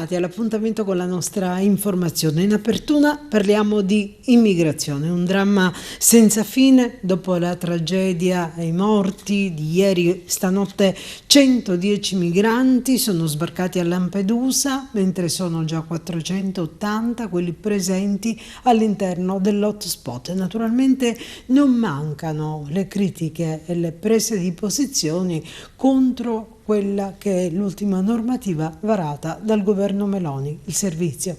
bentrovati all'appuntamento con la nostra informazione. In apertura parliamo di immigrazione, un dramma senza fine dopo la tragedia e i morti di ieri. Stanotte 110 migranti sono sbarcati a Lampedusa, mentre sono già 480 quelli presenti all'interno dell'hotspot. Naturalmente non mancano le critiche e le prese di posizioni contro quella che è l'ultima normativa varata dal governo Meloni, il servizio.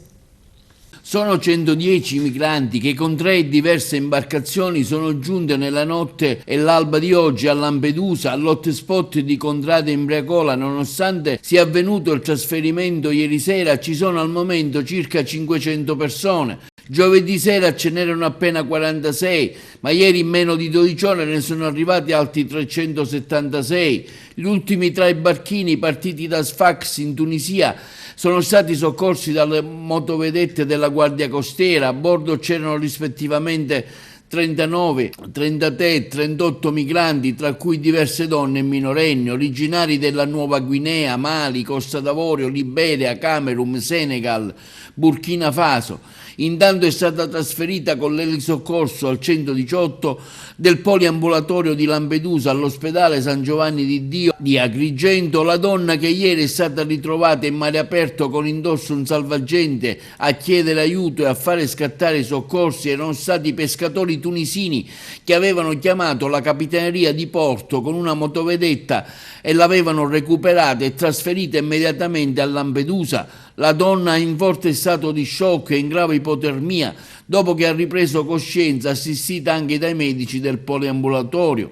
Sono 110 migranti che con 3 diverse imbarcazioni sono giunte nella notte e l'alba di oggi a Lampedusa, all'hotspot di Contrada Imbriacola. Nonostante sia avvenuto il trasferimento ieri sera, ci sono al momento circa 500 persone. Giovedì sera ce n'erano appena 46, ma ieri in meno di 12 ore ne sono arrivati altri 376. Gli ultimi 3 barchini partiti da Sfax in Tunisia sono stati soccorsi dalle motovedette della Guardia Costiera. A bordo c'erano rispettivamente 39, 33 e 38 migranti, tra cui diverse donne e minorenni, originari della Nuova Guinea, Mali, Costa d'Avorio, Liberia, Camerun, Senegal, Burkina Faso. Intanto è stata trasferita con l'elisoccorso al 118 del poliambulatorio di Lampedusa all'ospedale San Giovanni di Dio di Agrigento la donna che ieri è stata ritrovata in mare aperto con indosso un salvagente a chiedere aiuto e a fare scattare i soccorsi. Erano stati pescatori tunisini che avevano chiamato la capitaneria di porto con una motovedetta e l'avevano recuperata e trasferita immediatamente a Lampedusa. La donna è in forte stato di shock e in grave ipotermia dopo che ha ripreso coscienza, assistita anche dai medici del poliambulatorio.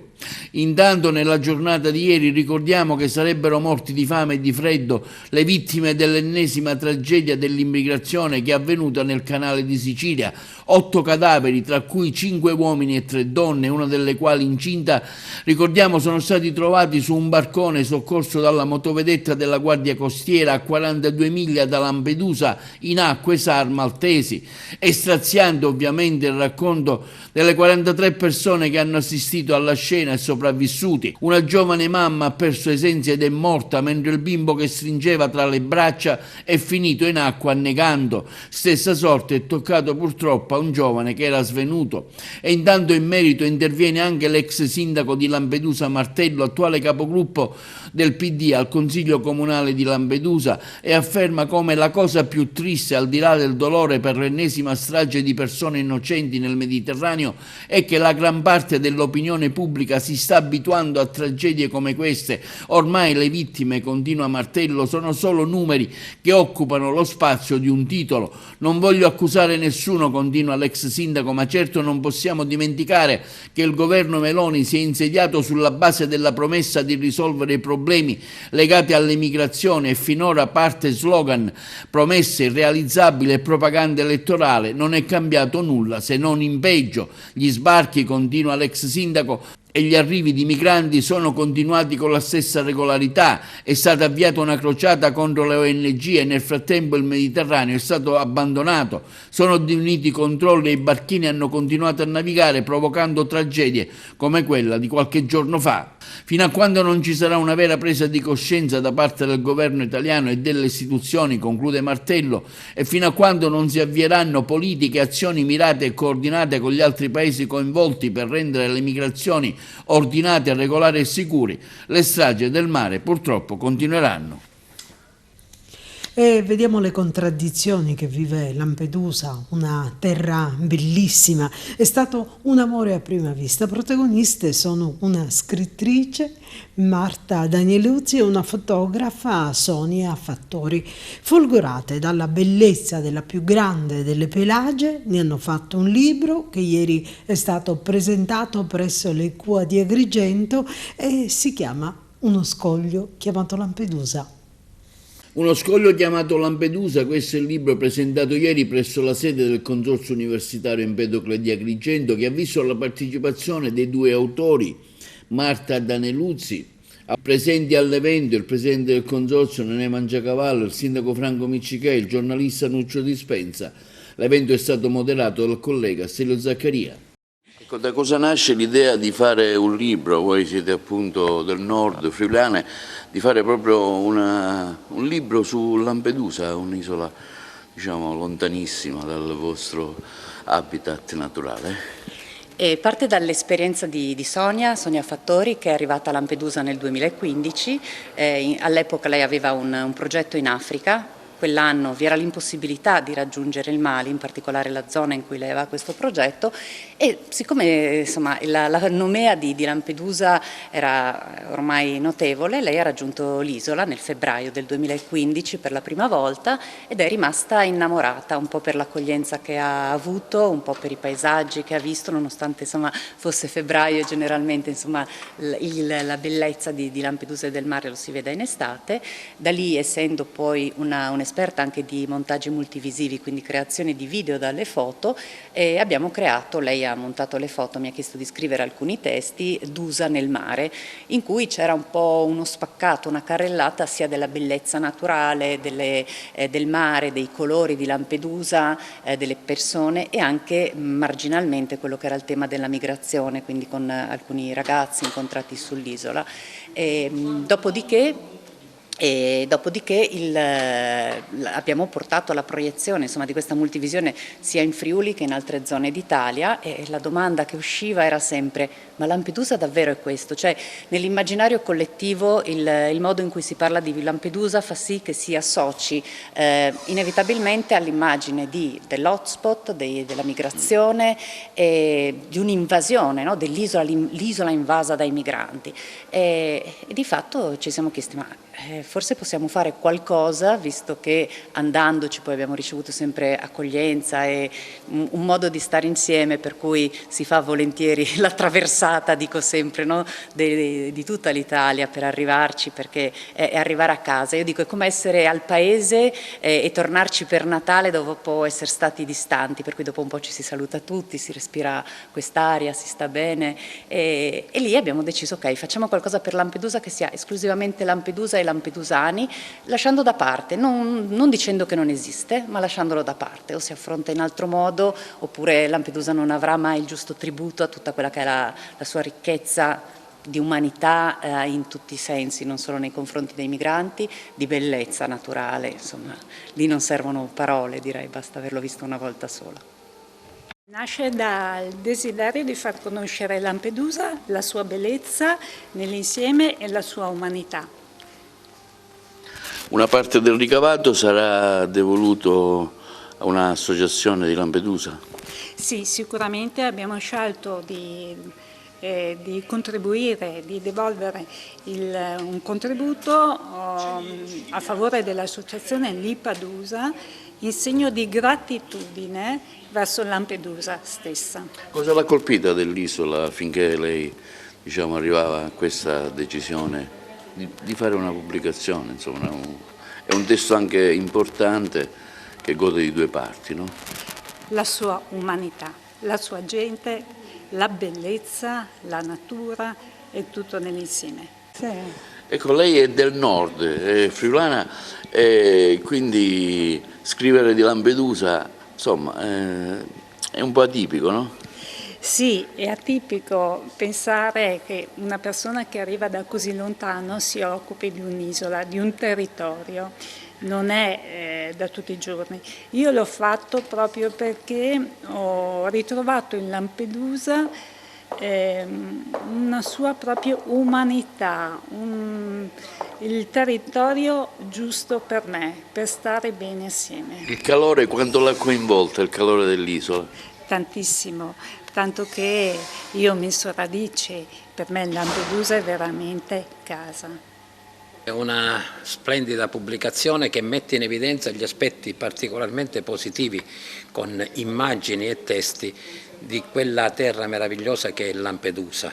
Intanto nella giornata di ieri ricordiamo che sarebbero morti di fame e di freddo le vittime dell'ennesima tragedia dell'immigrazione che è avvenuta nel canale di Sicilia. 8 cadaveri, tra cui 5 uomini e 3 donne, una delle quali incinta, ricordiamo, sono stati trovati su un barcone soccorso dalla motovedetta della Guardia Costiera a 42 miglia da Lampedusa in acque SAR maltesi. È straziante ovviamente il racconto delle 43 persone che hanno assistito alla scena e sopravvissuti. Una giovane mamma ha perso i sensi ed è morta, mentre il bimbo che stringeva tra le braccia è finito in acqua annegando. Stessa sorte è toccato purtroppo a un giovane che era svenuto. E intanto in merito interviene anche l'ex sindaco di Lampedusa Martello, attuale capogruppo del PD al Consiglio Comunale di Lampedusa, e afferma come la cosa più triste, al di là del dolore per l'ennesima strage di persone innocenti nel Mediterraneo, è che la gran parte dell'opinione pubblica si sta abituando a tragedie come queste. Ormai le vittime, continua Martello, sono solo numeri che occupano lo spazio di un titolo. Non voglio accusare nessuno, continua l'ex sindaco, ma certo non possiamo dimenticare che il governo Meloni si è insediato sulla base della promessa di risolvere i problemi legati all'immigrazione e finora, a parte slogan, promesse irrealizzabili e propaganda elettorale, non è cambiato nulla se non in peggio. Gli sbarchi, continua l'ex sindaco, e gli arrivi di migranti sono continuati con la stessa regolarità. È stata avviata una crociata contro le ONG e nel frattempo il Mediterraneo è stato abbandonato. Sono diminuiti i controlli e i barchini hanno continuato a navigare, provocando tragedie come quella di qualche giorno fa. Fino a quando non ci sarà una vera presa di coscienza da parte del governo italiano e delle istituzioni, conclude Martello, e fino a quando non si avvieranno politiche e azioni mirate e coordinate con gli altri paesi coinvolti per rendere le migrazioni ordinate, regolari e sicuri, le stragi del mare purtroppo continueranno. E vediamo le contraddizioni che vive Lampedusa, una terra bellissima. È stato un amore a prima vista. Protagoniste sono una scrittrice, Marta Danieluzzi, e una fotografa, Sonia Fattori. Folgorate dalla bellezza della più grande delle Pelagie, ne hanno fatto un libro che ieri è stato presentato presso l'ECUA di Agrigento e si chiama Uno scoglio chiamato Lampedusa. Uno scoglio chiamato Lampedusa, questo è il libro presentato ieri presso la sede del Consorzio Universitario Empedocle di Agrigento, che ha visto la partecipazione dei 2 autori, Marta Danieluzzi, presenti all'evento il presidente del Consorzio Nenè Mangiacavallo, il sindaco Franco Miccichè, il giornalista Nuccio Dispensa. L'evento è stato moderato dal collega Stelio Zaccaria. Ecco, da cosa nasce l'idea di fare un libro? Voi siete appunto del nord friulane, di fare proprio un libro su Lampedusa, un'isola diciamo lontanissima dal vostro habitat naturale? E parte dall'esperienza di Sonia Fattori, che è arrivata a Lampedusa nel 2015. All'epoca lei aveva un progetto in Africa. Quell'anno vi era l'impossibilità di raggiungere il Mali, in particolare la zona in cui lei aveva questo progetto, e siccome insomma, la nomea di Lampedusa era ormai notevole, lei ha raggiunto l'isola nel febbraio del 2015 per la prima volta ed è rimasta innamorata, un po' per l'accoglienza che ha avuto, un po' per i paesaggi che ha visto, nonostante insomma, fosse febbraio e generalmente insomma, la bellezza di Lampedusa e del mare lo si vede in estate. Da lì, essendo poi un'esperta anche di montaggi multivisivi, quindi creazione di video dalle foto, abbiamo creato, lei ha montato le foto, mi ha chiesto di scrivere alcuni testi, Dusa nel mare, in cui c'era un po' uno spaccato, una carrellata sia della bellezza naturale, del mare, dei colori di Lampedusa, delle persone e anche marginalmente quello che era il tema della migrazione, quindi con alcuni ragazzi incontrati sull'isola. Dopodiché abbiamo portato alla proiezione insomma, di questa multivisione sia in Friuli che in altre zone d'Italia, e la domanda che usciva era sempre: ma Lampedusa davvero è questo? Cioè, nell'immaginario collettivo il modo in cui si parla di Lampedusa fa sì che si associ inevitabilmente all'immagine dell'hotspot, della migrazione, di un'invasione, no? L'isola invasa dai migranti. E di fatto ci siamo chiesti: ma forse possiamo fare qualcosa, visto che andandoci poi abbiamo ricevuto sempre accoglienza e un modo di stare insieme per cui si fa volentieri la traversata, dico sempre, no? di tutta l'Italia per arrivarci, perché è arrivare a casa. Io dico, è come essere al paese e tornarci per Natale dopo essere stati distanti, per cui dopo un po' ci si saluta tutti, si respira quest'aria, si sta bene, e lì abbiamo deciso, ok, facciamo qualcosa per Lampedusa che sia esclusivamente Lampedusa e lampedusani, lasciando da parte, non dicendo che non esiste, ma lasciandolo da parte, o si affronta in altro modo, oppure Lampedusa non avrà mai il giusto tributo a tutta quella che è la sua ricchezza di umanità in tutti i sensi, non solo nei confronti dei migranti, di bellezza naturale, insomma, lì non servono parole, direi, basta averlo visto una volta sola. Nasce dal desiderio di far conoscere Lampedusa, la sua bellezza nell'insieme e la sua umanità. Una parte del ricavato sarà devoluto a un'associazione di Lampedusa? Sì, sicuramente abbiamo scelto di contribuire, di devolvere un contributo a favore dell'associazione Lipadusa in segno di gratitudine verso Lampedusa stessa. Cosa l'ha colpita dell'isola affinché lei arrivava a questa decisione di fare una pubblicazione? Insomma, è un testo anche importante che gode di due parti, no? La sua umanità, la sua gente, la bellezza, la natura e tutto nell'insieme. Sì. Ecco, lei è del nord, è friulana, quindi scrivere di Lampedusa, insomma, è un po' atipico, no? Sì, è atipico pensare che una persona che arriva da così lontano si occupi di un'isola, di un territorio. Non è da tutti i giorni. Io l'ho fatto proprio perché ho ritrovato in Lampedusa una sua propria umanità, il territorio giusto per me, per stare bene assieme. Il calore, quanto l'ha coinvolta, il calore dell'isola? Tantissimo, tanto che io ho messo radici, per me Lampedusa è veramente casa. È una splendida pubblicazione che mette in evidenza gli aspetti particolarmente positivi con immagini e testi di quella terra meravigliosa che è Lampedusa.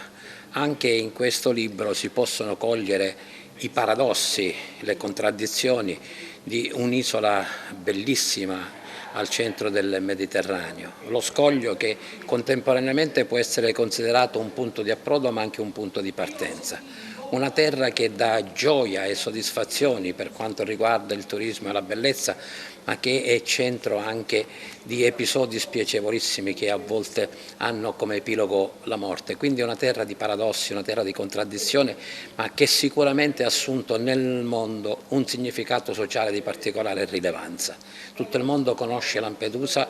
Anche in questo libro si possono cogliere i paradossi, le contraddizioni di un'isola bellissima al centro del Mediterraneo, lo scoglio che contemporaneamente può essere considerato un punto di approdo ma anche un punto di partenza. una terra che dà gioia e soddisfazioni per quanto riguarda il turismo e la bellezza, ma che è centro anche di episodi spiacevolissimi che a volte hanno come epilogo la morte. Quindi è una terra di paradossi, una terra di contraddizione, ma che sicuramente ha assunto nel mondo un significato sociale di particolare rilevanza. Tutto il mondo conosce Lampedusa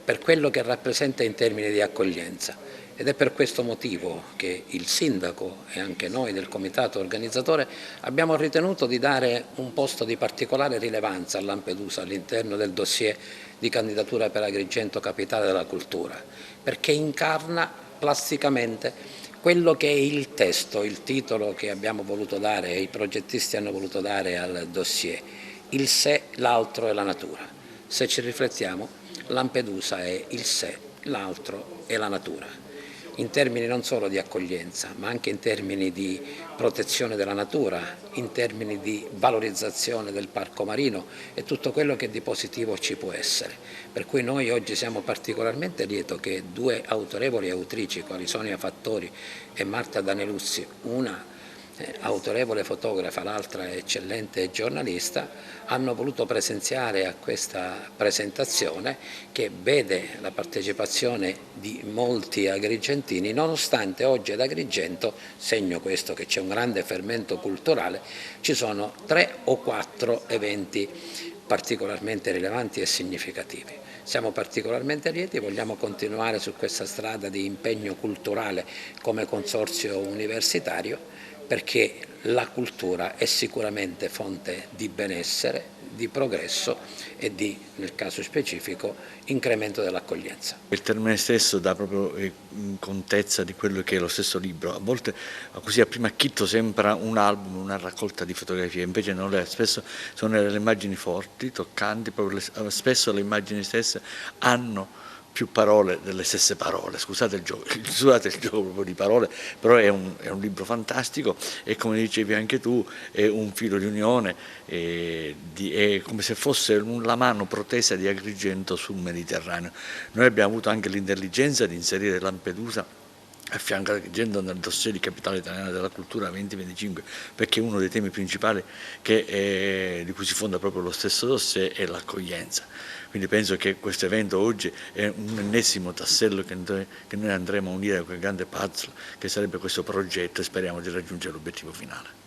per quello che rappresenta in termini di accoglienza. Ed è per questo motivo che il sindaco e anche noi del comitato organizzatore abbiamo ritenuto di dare un posto di particolare rilevanza a Lampedusa all'interno del dossier di candidatura per Agrigento Capitale della Cultura, perché incarna plasticamente quello che è il testo, il titolo che abbiamo voluto dare e i progettisti hanno voluto dare al dossier, il sé, l'altro e la natura. Se ci riflettiamo, Lampedusa è il sé, l'altro e la natura, in termini non solo di accoglienza, ma anche in termini di protezione della natura, in termini di valorizzazione del parco marino e tutto quello che di positivo ci può essere. Per cui noi oggi siamo particolarmente lieti che due autorevoli autrici, quali Sonia Fattori e Marta Daneluzzi, una autorevole fotografa, l'altra eccellente giornalista, hanno voluto presenziare a questa presentazione che vede la partecipazione di molti agrigentini, nonostante oggi ad Agrigento, segno questo che c'è un grande fermento culturale, ci sono 3 o 4 eventi particolarmente rilevanti e significativi. Siamo particolarmente lieti, vogliamo continuare su questa strada di impegno culturale come consorzio universitario, perché la cultura è sicuramente fonte di benessere, di progresso e di, nel caso specifico, incremento dell'accoglienza. Il termine stesso dà proprio contezza di quello che è lo stesso libro. A volte così a primo acchito sembra un album, una raccolta di fotografie, invece non è. Spesso sono delle immagini forti, toccanti, spesso le immagini stesse hanno più parole delle stesse parole, scusate il gioco proprio di parole, però è un libro fantastico e come dicevi anche tu è un filo di unione, è come se fosse la mano protesa di Agrigento sul Mediterraneo. Noi abbiamo avuto anche l'intelligenza di inserire Lampedusa a fianco ad Agrigento nel dossier di Capitale Italiana della Cultura 2025, perché uno dei temi principali di cui si fonda proprio lo stesso dossier è l'accoglienza. Quindi penso che questo evento oggi è un ennesimo tassello che noi andremo a unire a quel grande puzzle che sarebbe questo progetto e speriamo di raggiungere l'obiettivo finale.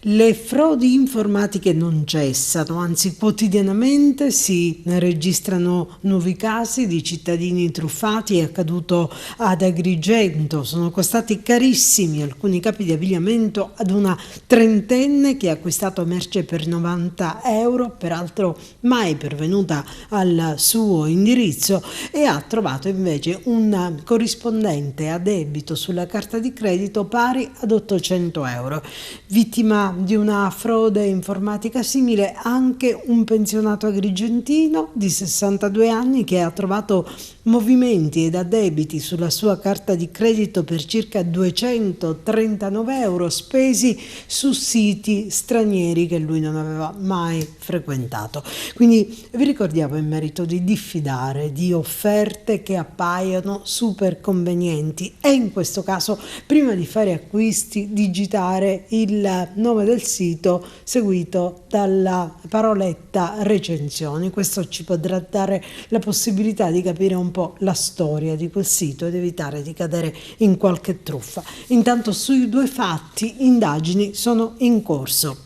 Le frodi informatiche non cessano, anzi quotidianamente si registrano nuovi casi di cittadini truffati. È accaduto ad Agrigento, sono costati carissimi alcuni capi di abbigliamento ad una trentenne che ha acquistato merce per 90 euro, peraltro mai pervenuta al suo indirizzo, e ha trovato invece un corrispondente a debito sulla carta di credito pari ad 800 euro. Vittima di una frode informatica simile anche un pensionato agrigentino di 62 anni che ha trovato movimenti ed addebiti sulla sua carta di credito per circa 239 euro spesi su siti stranieri che lui non aveva mai frequentato. Quindi vi ricordiamo in merito di diffidare di offerte che appaiono super convenienti e in questo caso prima di fare acquisti digitare il nome del sito seguito dalla paroletta recensioni. Questo ci potrà dare la possibilità di capire un po' la storia di quel sito ed evitare di cadere in qualche truffa. Intanto sui due fatti indagini sono in corso.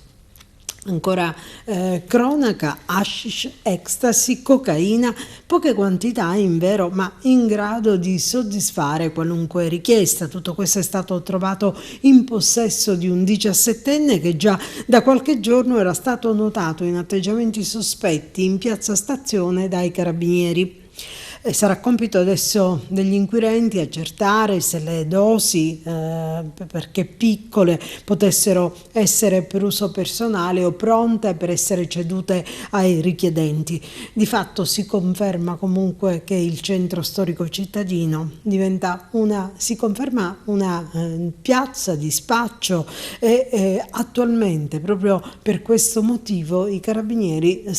Ancora cronaca, hashish, ecstasy, cocaina, poche quantità in vero, ma in grado di soddisfare qualunque richiesta. Tutto questo è stato trovato in possesso di un 17enne che già da qualche giorno era stato notato in atteggiamenti sospetti in piazza Stazione dai carabinieri. Sarà compito adesso degli inquirenti accertare se le dosi, perché piccole, potessero essere per uso personale o pronte per essere cedute ai richiedenti. Di fatto si conferma comunque che il centro storico cittadino si conferma una piazza di spaccio e attualmente proprio per questo motivo i carabinieri la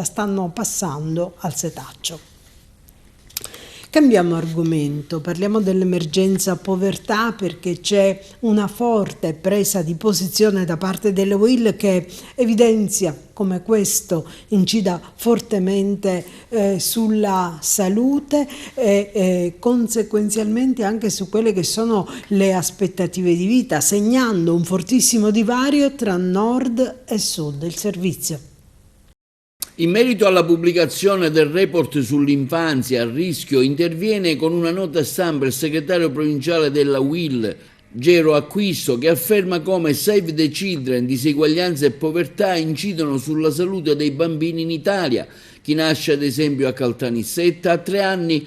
stanno passando al setaccio. Cambiamo argomento, parliamo dell'emergenza povertà perché c'è una forte presa di posizione da parte delle UIL che evidenzia come questo incida fortemente sulla salute e conseguenzialmente anche su quelle che sono le aspettative di vita, segnando un fortissimo divario tra nord e sud. Il servizio. In merito alla pubblicazione del report sull'infanzia a rischio interviene con una nota stampa il segretario provinciale della UIL, Gero Acquisto, che afferma come Save the Children, diseguaglianza e povertà incidono sulla salute dei bambini in Italia. Chi nasce ad esempio a Caltanissetta ha 3,7 anni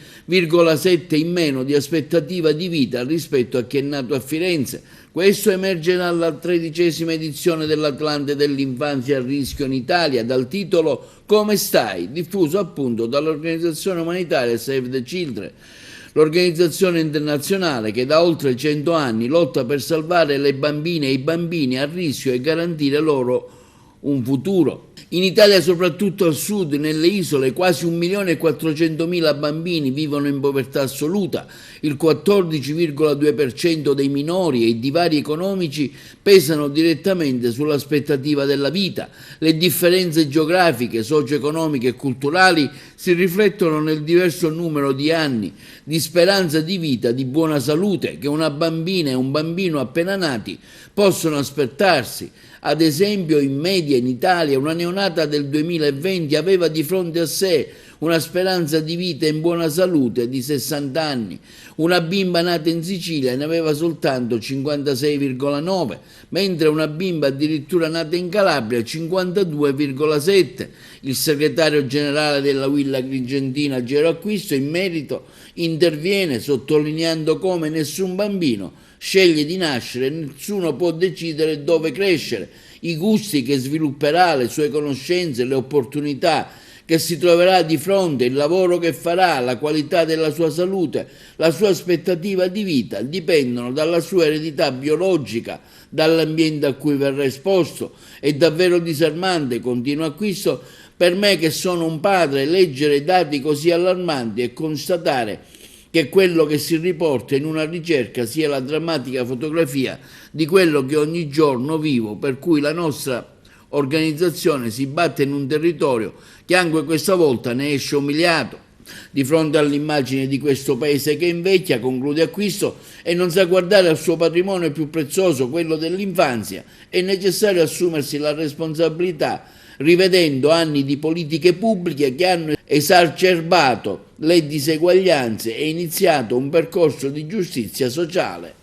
in meno di aspettativa di vita rispetto a chi è nato a Firenze. Questo emerge dalla 13ª edizione dell'Atlante dell'infanzia a rischio in Italia, dal titolo Come stai?, diffuso appunto dall'organizzazione umanitaria Save the Children. L'organizzazione internazionale che da oltre 100 anni lotta per salvare le bambine e i bambini a rischio e garantire loro un futuro. In Italia, soprattutto al sud, nelle isole, quasi 1.400.000 bambini vivono in povertà assoluta. Il 14,2% dei minori e i divari economici pesano direttamente sull'aspettativa della vita. Le differenze geografiche, socio-economiche e culturali si riflettono nel diverso numero di anni di speranza di vita, di buona salute che una bambina e un bambino appena nati possono aspettarsi. Ad esempio, in media in Italia una neonata del 2020 aveva di fronte a sé una speranza di vita in buona salute di 60 anni. Una bimba nata in Sicilia ne aveva soltanto 56,9, mentre una bimba addirittura nata in Calabria 52,7. Il segretario generale della UIL Agrigentina, Gero Acquisto, in merito interviene sottolineando come nessun bambino sceglie di nascere, nessuno può decidere dove crescere, i gusti che svilupperà, le sue conoscenze, le opportunità che si troverà di fronte, il lavoro che farà, la qualità della sua salute, la sua aspettativa di vita dipendono dalla sua eredità biologica, dall'ambiente a cui verrà esposto. È davvero disarmante, continua Acquisto, per me che sono un padre, leggere dati così allarmanti e constatare che quello che si riporta in una ricerca sia la drammatica fotografia di quello che ogni giorno vivo, per cui la nostra organizzazione si batte in un territorio che anche questa volta ne esce umiliato. Di fronte all'immagine di questo paese che invecchia, conclude Acquisto, e non sa guardare al suo patrimonio più prezioso, quello dell'infanzia, è necessario assumersi la responsabilità, rivedendo anni di politiche pubbliche che hanno esacerbato le diseguaglianze e iniziato un percorso di giustizia sociale.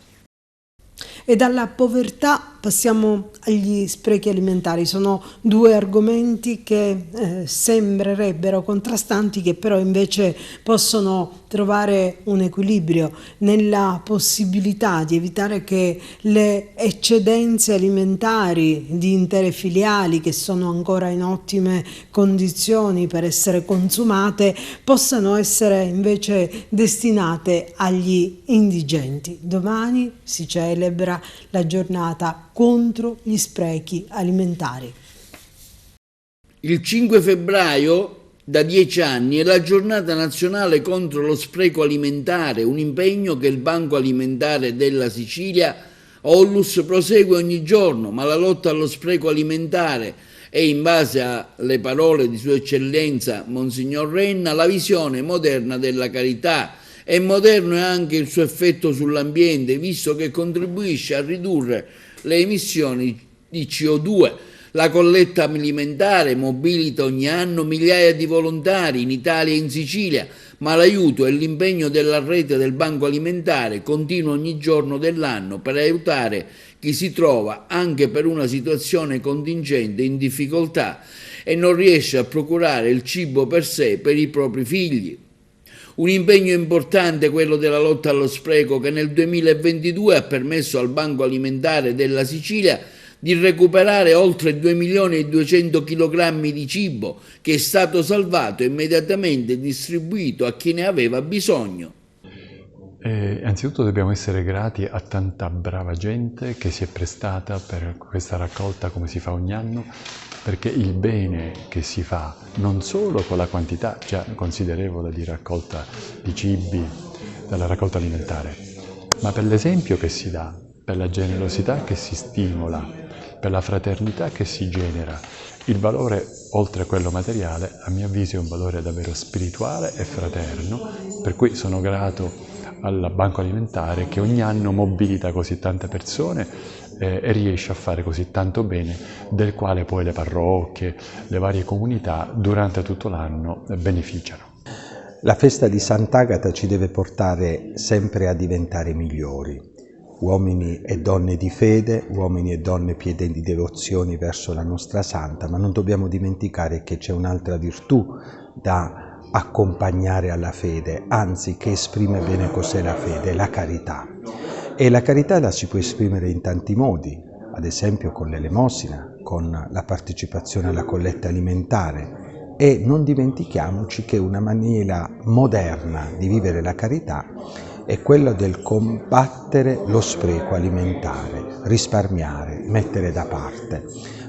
E dalla povertà passiamo agli sprechi alimentari. Sono due argomenti che sembrerebbero contrastanti, che però invece possono trovare un equilibrio nella possibilità di evitare che le eccedenze alimentari di intere filiali, che sono ancora in ottime condizioni per essere consumate, possano essere invece destinate agli indigenti. Domani si celebra la giornata contro gli sprechi alimentari. Il 5 febbraio da 10 anni è la giornata nazionale contro lo spreco alimentare, un impegno che il Banco Alimentare della Sicilia, Onlus, prosegue ogni giorno, ma la lotta allo spreco alimentare è, in base alle parole di Sua Eccellenza Monsignor Renna, la visione moderna della carità. E moderno è anche il suo effetto sull'ambiente, visto che contribuisce a ridurre le emissioni di CO2. La colletta alimentare mobilita ogni anno migliaia di volontari in Italia e in Sicilia, ma l'aiuto e l'impegno della rete del Banco Alimentare continua ogni giorno dell'anno per aiutare chi si trova, anche per una situazione contingente, in difficoltà e non riesce a procurare il cibo per sé e per i propri figli. Un impegno importante quello della lotta allo spreco, che nel 2022 ha permesso al Banco Alimentare della Sicilia di recuperare oltre 2.200.000 kg di cibo che è stato salvato e immediatamente distribuito a chi ne aveva bisogno. Anzitutto dobbiamo essere grati a tanta brava gente che si è prestata per questa raccolta come si fa ogni anno, perché il bene che si fa non solo con la quantità già considerevole di raccolta di cibi, dalla raccolta alimentare, ma per l'esempio che si dà, per la generosità che si stimola, per la fraternità che si genera. Il valore, oltre a quello materiale, a mio avviso è un valore davvero spirituale e fraterno, per cui sono grato al Banco Alimentare che ogni anno mobilita così tante persone e riesce a fare così tanto bene, del quale poi le parrocchie, le varie comunità durante tutto l'anno beneficiano. La festa di Sant'Agata ci deve portare sempre a diventare migliori. Uomini e donne di fede, uomini e donne pieni di devozioni verso la nostra Santa, ma non dobbiamo dimenticare che c'è un'altra virtù da accompagnare alla fede, anzi che esprime bene cos'è la fede, la carità. E la carità la si può esprimere in tanti modi, ad esempio con l'elemosina, con la partecipazione alla colletta alimentare. E non dimentichiamoci che una maniera moderna di vivere la carità è quello del combattere lo spreco alimentare, risparmiare, mettere da parte,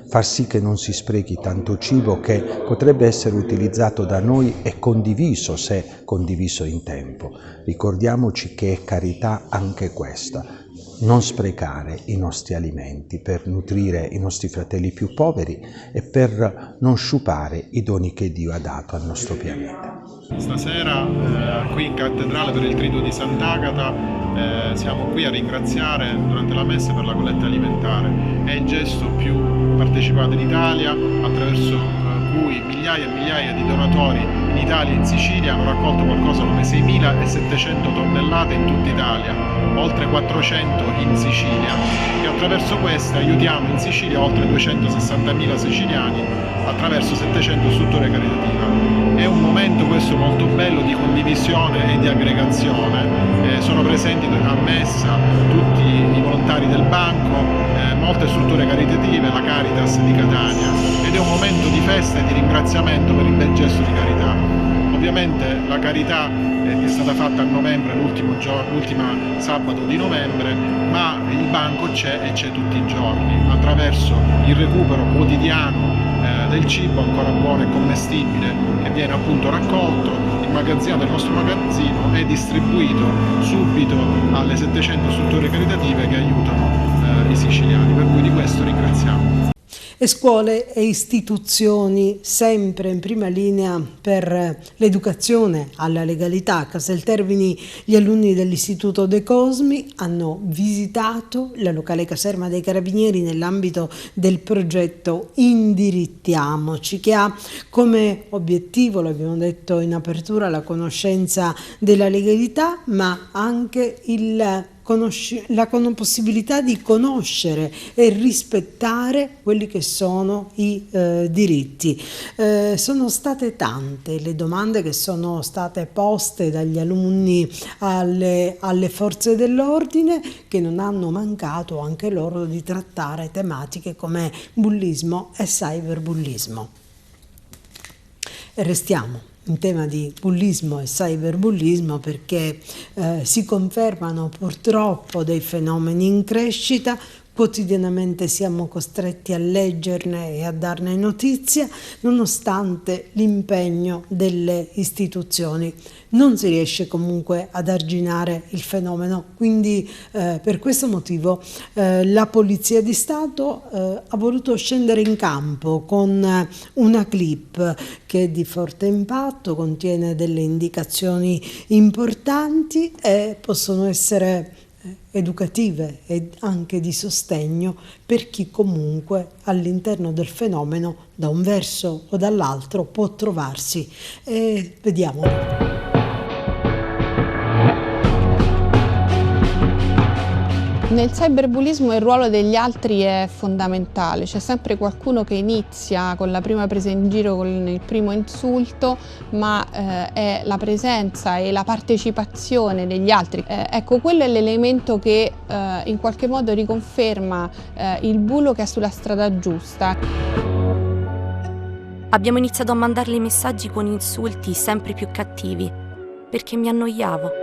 far sì che non si sprechi tanto cibo che potrebbe essere utilizzato da noi e condiviso se condiviso in tempo. Ricordiamoci che è carità anche questa, non sprecare i nostri alimenti per nutrire i nostri fratelli più poveri e per non sciupare i doni che Dio ha dato al nostro pianeta. Stasera qui in cattedrale per il Triduo di Sant'Agata siamo qui a ringraziare durante la messa per la colletta alimentare. È il gesto più partecipato in Italia, attraverso cui migliaia e migliaia di donatori in Italia e in Sicilia hanno raccolto qualcosa come 6.700 tonnellate in tutta Italia, oltre 400 in Sicilia, e attraverso queste aiutiamo in Sicilia oltre 260.000 siciliani attraverso 700 strutture caritative. È un momento questo molto bello di condivisione e di aggregazione. Sono presenti a messa tutti i volontari del banco, molte strutture caritative, la Caritas di Catania, ed è un momento di festa e di ringraziamento per il bel gesto di carità. Ovviamente la carità è stata fatta a novembre, l'ultimo sabato di novembre, ma il banco c'è e c'è tutti i giorni, attraverso il recupero quotidiano del cibo ancora buono e commestibile che viene appunto raccolto, immagazzinato nel nostro magazzino e distribuito subito alle 700 strutture caritative che aiutano i siciliani, per cui di questo ringraziamo. E scuole e istituzioni sempre in prima linea per l'educazione alla legalità. A Casteltervini gli alunni dell'Istituto De Cosmi hanno visitato la locale caserma dei Carabinieri nell'ambito del progetto Indirittiamoci, che ha come obiettivo, l'abbiamo detto in apertura, la conoscenza della legalità, ma anche la possibilità di conoscere e rispettare quelli che sono i diritti. Sono state tante le domande che sono state poste dagli alunni alle forze dell'ordine, che non hanno mancato anche loro di trattare tematiche come bullismo e cyberbullismo. E restiamo in tema di bullismo e cyberbullismo perché si confermano purtroppo dei fenomeni in crescita. Quotidianamente siamo costretti a leggerne e a darne notizia, nonostante l'impegno delle istituzioni. Non si riesce comunque ad arginare il fenomeno, quindi per questo motivo la Polizia di Stato ha voluto scendere in campo con una clip che è di forte impatto, contiene delle indicazioni importanti e possono essere educative e anche di sostegno per chi comunque all'interno del fenomeno da un verso o dall'altro può trovarsi. E vediamolo. Nel cyberbullismo il ruolo degli altri è fondamentale, c'è sempre qualcuno che inizia con la prima presa in giro, con il primo insulto, ma è la presenza e la partecipazione degli altri. Ecco, quello è l'elemento che in qualche modo riconferma il bullo che è sulla strada giusta. Abbiamo iniziato a mandarle messaggi con insulti sempre più cattivi, perché mi annoiavo.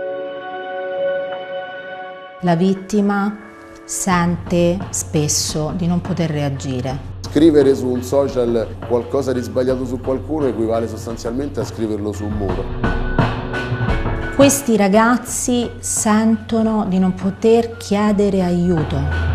La vittima sente spesso di non poter reagire. Scrivere su un social qualcosa di sbagliato su qualcuno equivale sostanzialmente a scriverlo su un muro. Questi ragazzi sentono di non poter chiedere aiuto.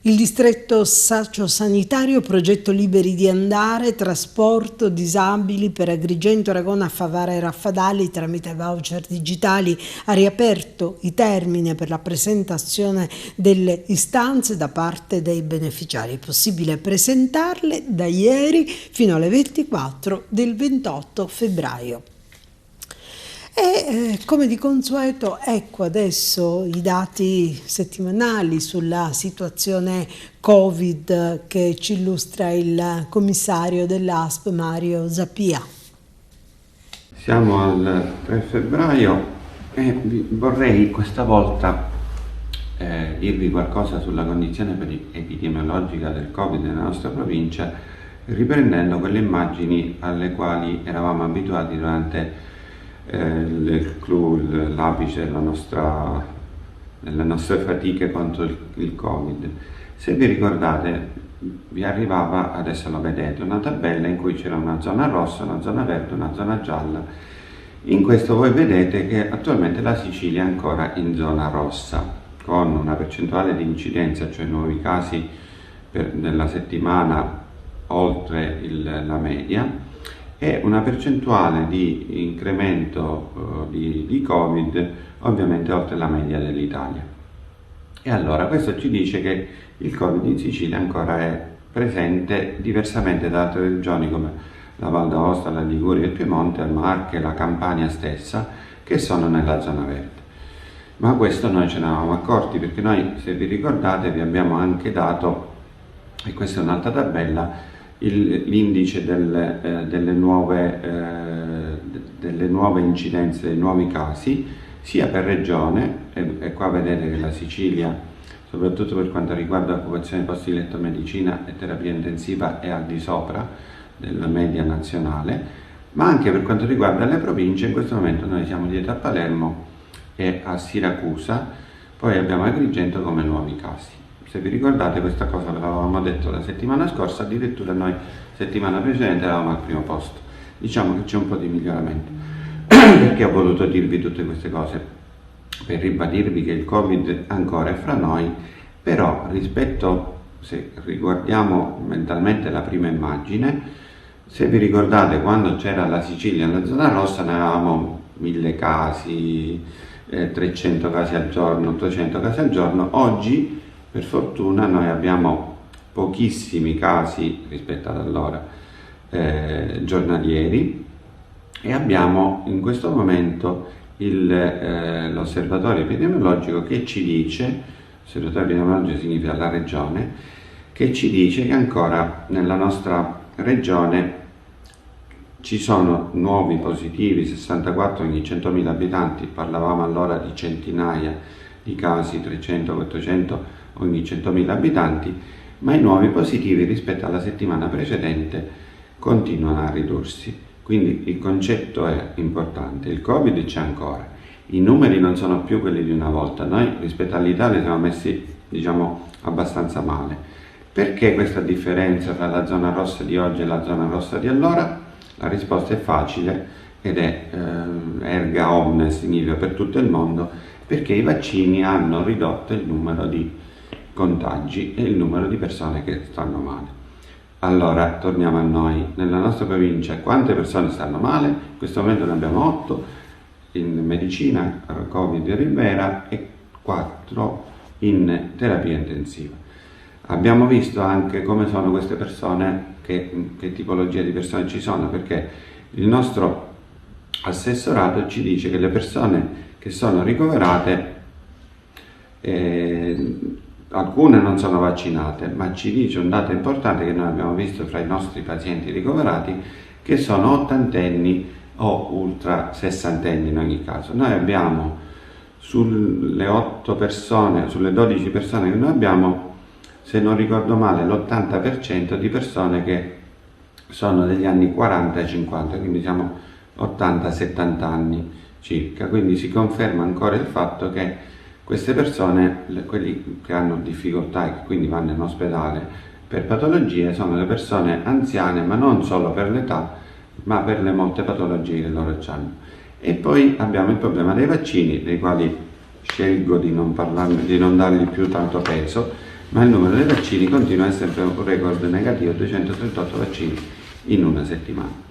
Il distretto sociosanitario, progetto Liberi di Andare, trasporto, disabili per Agrigento, Aragona, Favara e Raffadali tramite voucher digitali ha riaperto i termini per la presentazione delle istanze da parte dei beneficiari. È possibile presentarle da ieri fino alle 24 del 28 febbraio. E come di consueto, ecco adesso i dati settimanali sulla situazione Covid che ci illustra il commissario dell'ASP Mario Zappia. Siamo al 3 febbraio e vorrei questa volta dirvi qualcosa sulla condizione epidemiologica del Covid nella nostra provincia, riprendendo quelle immagini alle quali eravamo abituati durante il clou, l'apice delle nostre fatiche contro il Covid. Se vi ricordate, vi arrivava, adesso lo vedete, una tabella in cui c'era una zona rossa, una zona verde, una zona gialla. In questo voi vedete che attualmente la Sicilia è ancora in zona rossa, con una percentuale di incidenza, cioè nuovi casi nella settimana oltre la media, e una percentuale di incremento di Covid ovviamente oltre la media dell'Italia. E allora questo ci dice che il Covid in Sicilia ancora è presente, diversamente da altre regioni come la Val d'Aosta, la Liguria, il Piemonte, il Marche, la Campania stessa, che sono nella zona verde. Ma questo noi ce ne eravamo accorti, perché noi, se vi ricordate, vi abbiamo anche dato, e questa è un'altra tabella, l'indice delle nuove incidenze, dei nuovi casi, sia per regione, e qua vedete che la Sicilia, soprattutto per quanto riguarda occupazione posti di letto medicina e terapia intensiva, è al di sopra della media nazionale, ma anche per quanto riguarda le province. In questo momento noi siamo dietro a Palermo e a Siracusa, poi abbiamo Agrigento come nuovi casi. Se vi ricordate, questa cosa ve l'avevamo detto la settimana scorsa, addirittura noi settimana precedente eravamo al primo posto. Diciamo che c'è un po' di miglioramento. Perché ho voluto dirvi tutte queste cose? Per ribadirvi che il Covid ancora è fra noi, però rispetto, se riguardiamo mentalmente la prima immagine, se vi ricordate quando c'era la Sicilia nella zona rossa ne avevamo 1000 casi, 300 casi al giorno, 800 casi al giorno. Oggi per fortuna noi abbiamo pochissimi casi rispetto ad allora giornalieri, e abbiamo in questo momento l'osservatorio epidemiologico che ci dice, osservatorio epidemiologico significa la regione, che ci dice che ancora nella nostra regione ci sono nuovi positivi, 64 ogni 100.000 abitanti, parlavamo allora di centinaia di casi, 300, 400 ogni 100.000 abitanti, ma i nuovi positivi rispetto alla settimana precedente continuano a ridursi. Quindi il concetto è importante, il Covid c'è ancora, i numeri non sono più quelli di una volta, noi rispetto all'Italia siamo messi, diciamo, abbastanza male. Perché questa differenza tra la zona rossa di oggi e la zona rossa di allora? La risposta è facile ed è erga omnes, significa per tutto il mondo, perché i vaccini hanno ridotto il numero di contagi e il numero di persone che stanno male. Allora, torniamo a noi. Nella nostra provincia quante persone stanno male? In questo momento ne abbiamo 8 in medicina, Covid e Rivera, e 4 in terapia intensiva. Abbiamo visto anche come sono queste persone, che tipologia di persone ci sono, perché il nostro assessorato ci dice che le persone che sono ricoverate, alcune non sono vaccinate, ma ci dice un dato importante che noi abbiamo visto fra i nostri pazienti ricoverati, che sono ottantenni o ultra sessantenni in ogni caso. Noi abbiamo sulle 8 persone, sulle 12 persone che noi abbiamo, se non ricordo male, l'80% di persone che sono degli anni 40 e 50, quindi siamo 80-70 anni circa, quindi si conferma ancora il fatto che queste persone, quelli che hanno difficoltà e che quindi vanno in ospedale per patologie, sono le persone anziane, ma non solo per l'età, ma per le molte patologie che loro hanno. E poi abbiamo il problema dei vaccini, dei quali scelgo di non dargli più tanto peso, ma il numero dei vaccini continua a essere sempre un record negativo, 238 vaccini in una settimana.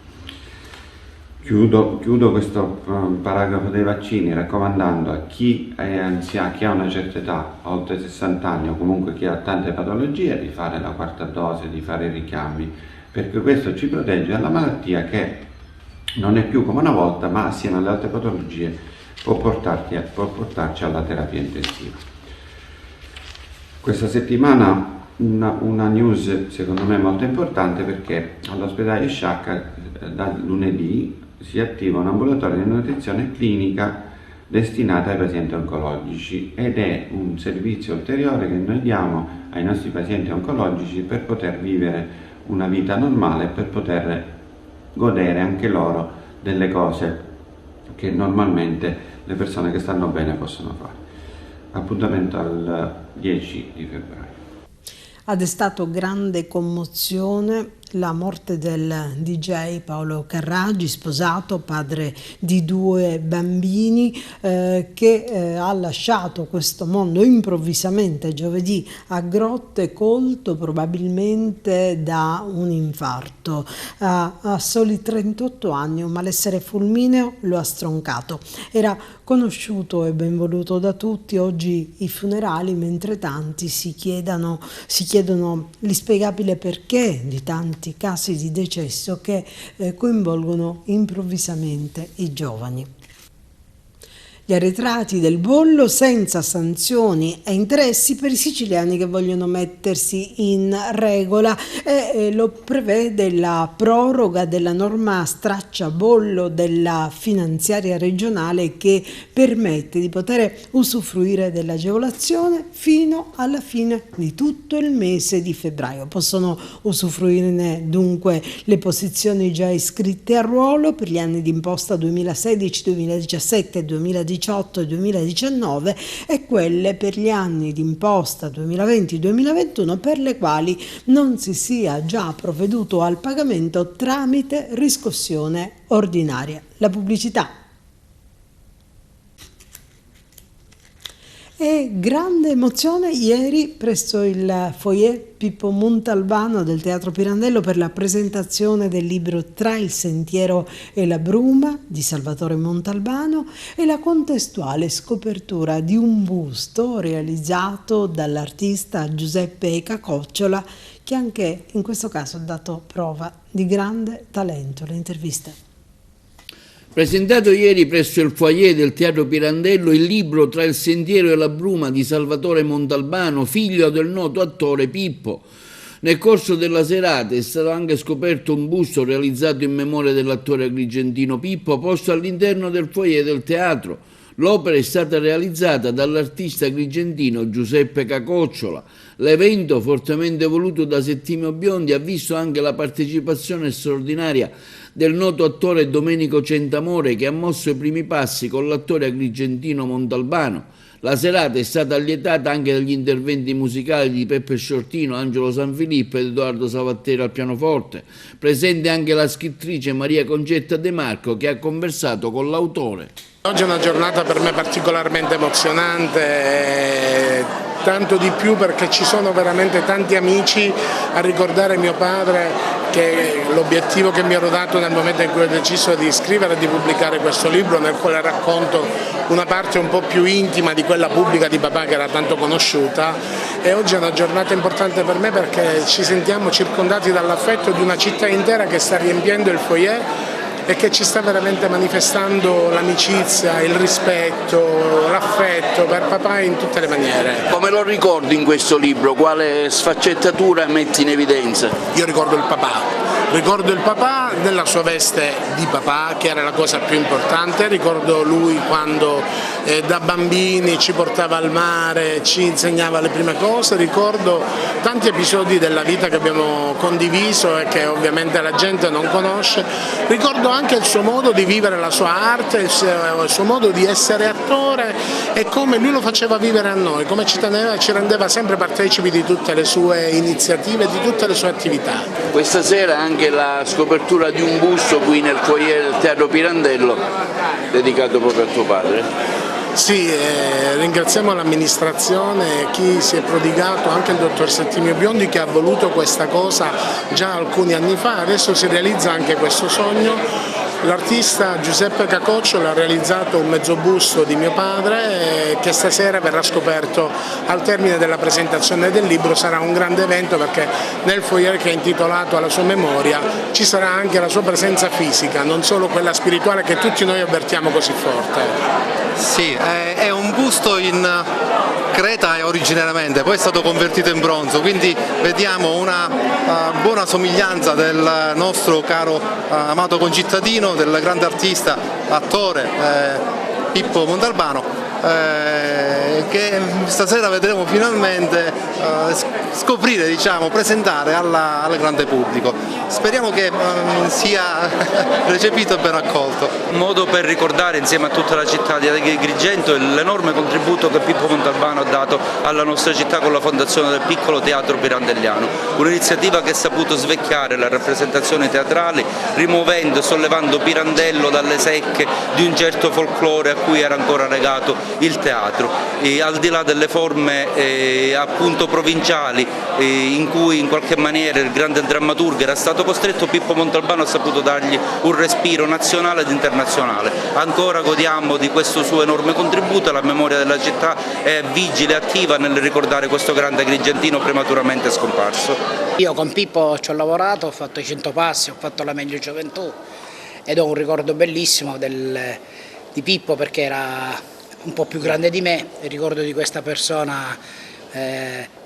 Chiudo questo paragrafo dei vaccini raccomandando a chi è anziano, chi ha una certa età, oltre 60 anni o comunque chi ha tante patologie, di fare la quarta dose, di fare i richiami, perché questo ci protegge dalla malattia che non è più come una volta, ma assieme alle altre patologie può portarci alla terapia intensiva. Questa settimana una news secondo me molto importante, perché all'ospedale Sciacca dal lunedì si attiva un ambulatorio di nutrizione clinica destinata ai pazienti oncologici ed è un servizio ulteriore che noi diamo ai nostri pazienti oncologici per poter vivere una vita normale, per poter godere anche loro delle cose che normalmente le persone che stanno bene possono fare. Appuntamento al 10 di febbraio. Ha destato grande commozione la morte del DJ Paolo Carraggi, sposato, padre di 2 bambini, che ha lasciato questo mondo improvvisamente giovedì a Grotte, colto probabilmente da un infarto. A soli 38 anni un malessere fulmineo lo ha stroncato. Era conosciuto e ben voluto da tutti. Oggi i funerali, mentre tanti si chiedono l'inspiegabile perché di tanti casi di decesso che coinvolgono improvvisamente i giovani. Gli arretrati del bollo senza sanzioni e interessi per i siciliani che vogliono mettersi in regola, e lo prevede la proroga della norma stracciabollo della finanziaria regionale, che permette di poter usufruire dell'agevolazione fino alla fine di tutto il mese di febbraio. Possono usufruirne dunque le posizioni già iscritte a ruolo per gli anni di imposta 2016, 2017 e 2018 e 2019 e quelle per gli anni di imposta 2020-2021 per le quali non si sia già provveduto al pagamento tramite riscossione ordinaria. La pubblicità. E grande emozione ieri presso il foyer Pippo Montalbano del Teatro Pirandello per la presentazione del libro Tra il sentiero e la bruma di Salvatore Montalbano e la contestuale scopertura di un busto realizzato dall'artista Giuseppe Cacocciola, che anche in questo caso ha dato prova di grande talento. Le interviste. Presentato ieri presso il foyer del Teatro Pirandello il libro Tra il sentiero e la bruma di Salvatore Montalbano, figlio del noto attore Pippo. Nel corso della serata è stato anche scoperto un busto realizzato in memoria dell'attore agrigentino Pippo, posto all'interno del foyer del teatro. L'opera è stata realizzata dall'artista agrigentino Giuseppe Cacocciola. L'evento, fortemente voluto da Settimio Biondi, ha visto anche la partecipazione straordinaria del noto attore Domenico Centamore, che ha mosso i primi passi con l'attore agrigentino Montalbano. La serata è stata allietata anche dagli interventi musicali di Peppe Sciortino, Angelo Sanfilippo ed Edoardo Savattero al pianoforte. Presente anche la scrittrice Maria Concetta De Marco, che ha conversato con l'autore. Oggi è una giornata per me particolarmente emozionante, tanto di più perché ci sono veramente tanti amici a ricordare mio padre, che l'obiettivo che mi ero dato nel momento in cui ho deciso di scrivere e di pubblicare questo libro, nel quale racconto una parte un po' più intima di quella pubblica di papà che era tanto conosciuta. E oggi è una giornata importante per me perché ci sentiamo circondati dall'affetto di una città intera che sta riempiendo il foyer e che ci sta veramente manifestando l'amicizia, il rispetto, l'affetto per papà in tutte le maniere. Come lo ricordi in questo libro? Quale sfaccettatura metti in evidenza? Io ricordo il papà Ricordo il papà nella sua veste di papà, che era la cosa più importante, ricordo lui quando da bambini ci portava al mare, ci insegnava le prime cose, ricordo tanti episodi della vita che abbiamo condiviso e che ovviamente la gente non conosce, ricordo anche il suo modo di vivere la sua arte, il suo modo di essere attore e come lui lo faceva vivere a noi, come ci rendeva sempre partecipi di tutte le sue iniziative, di tutte le sue attività. Questa sera anche la scopertura di un busto qui nel foyer del Teatro Pirandello dedicato proprio a tuo padre. Sì, ringraziamo l'amministrazione e chi si è prodigato, anche il dottor Settimio Biondi che ha voluto questa cosa già alcuni anni fa, adesso si realizza anche questo sogno. L'artista Giuseppe Cacoccio ha realizzato un mezzo busto di mio padre che stasera verrà scoperto al termine della presentazione del libro. Sarà un grande evento perché nel foyer che è intitolato alla sua memoria ci sarà anche la sua presenza fisica, non solo quella spirituale che tutti noi avvertiamo così forte. Sì, è un busto in creta originariamente, poi è stato convertito in bronzo, quindi vediamo una buona somiglianza del nostro caro amato concittadino, del grande artista, attore Pippo Montalbano, che stasera vedremo finalmente scoprire, diciamo, presentare al grande pubblico. Speriamo che sia recepito e ben accolto. Un modo per ricordare insieme a tutta la città di Agrigento l'enorme contributo che Pippo Montalbano ha dato alla nostra città con la fondazione del piccolo teatro pirandelliano, un'iniziativa che ha saputo svecchiare le rappresentazioni teatrali, rimuovendo e sollevando Pirandello dalle secche di un certo folklore a cui era ancora legato il teatro, al di là delle forme appunto provinciali in cui in qualche maniera il grande drammaturgo era stato costretto, Pippo Montalbano ha saputo dargli un respiro nazionale ed internazionale. Ancora godiamo di questo suo enorme contributo, la memoria della città è vigile e attiva nel ricordare questo grande agrigentino prematuramente scomparso. Io con Pippo ci ho lavorato, ho fatto i 100 passi, ho fatto la meglio gioventù ed ho un ricordo bellissimo di Pippo perché era un po' più grande di me, il ricordo di questa persona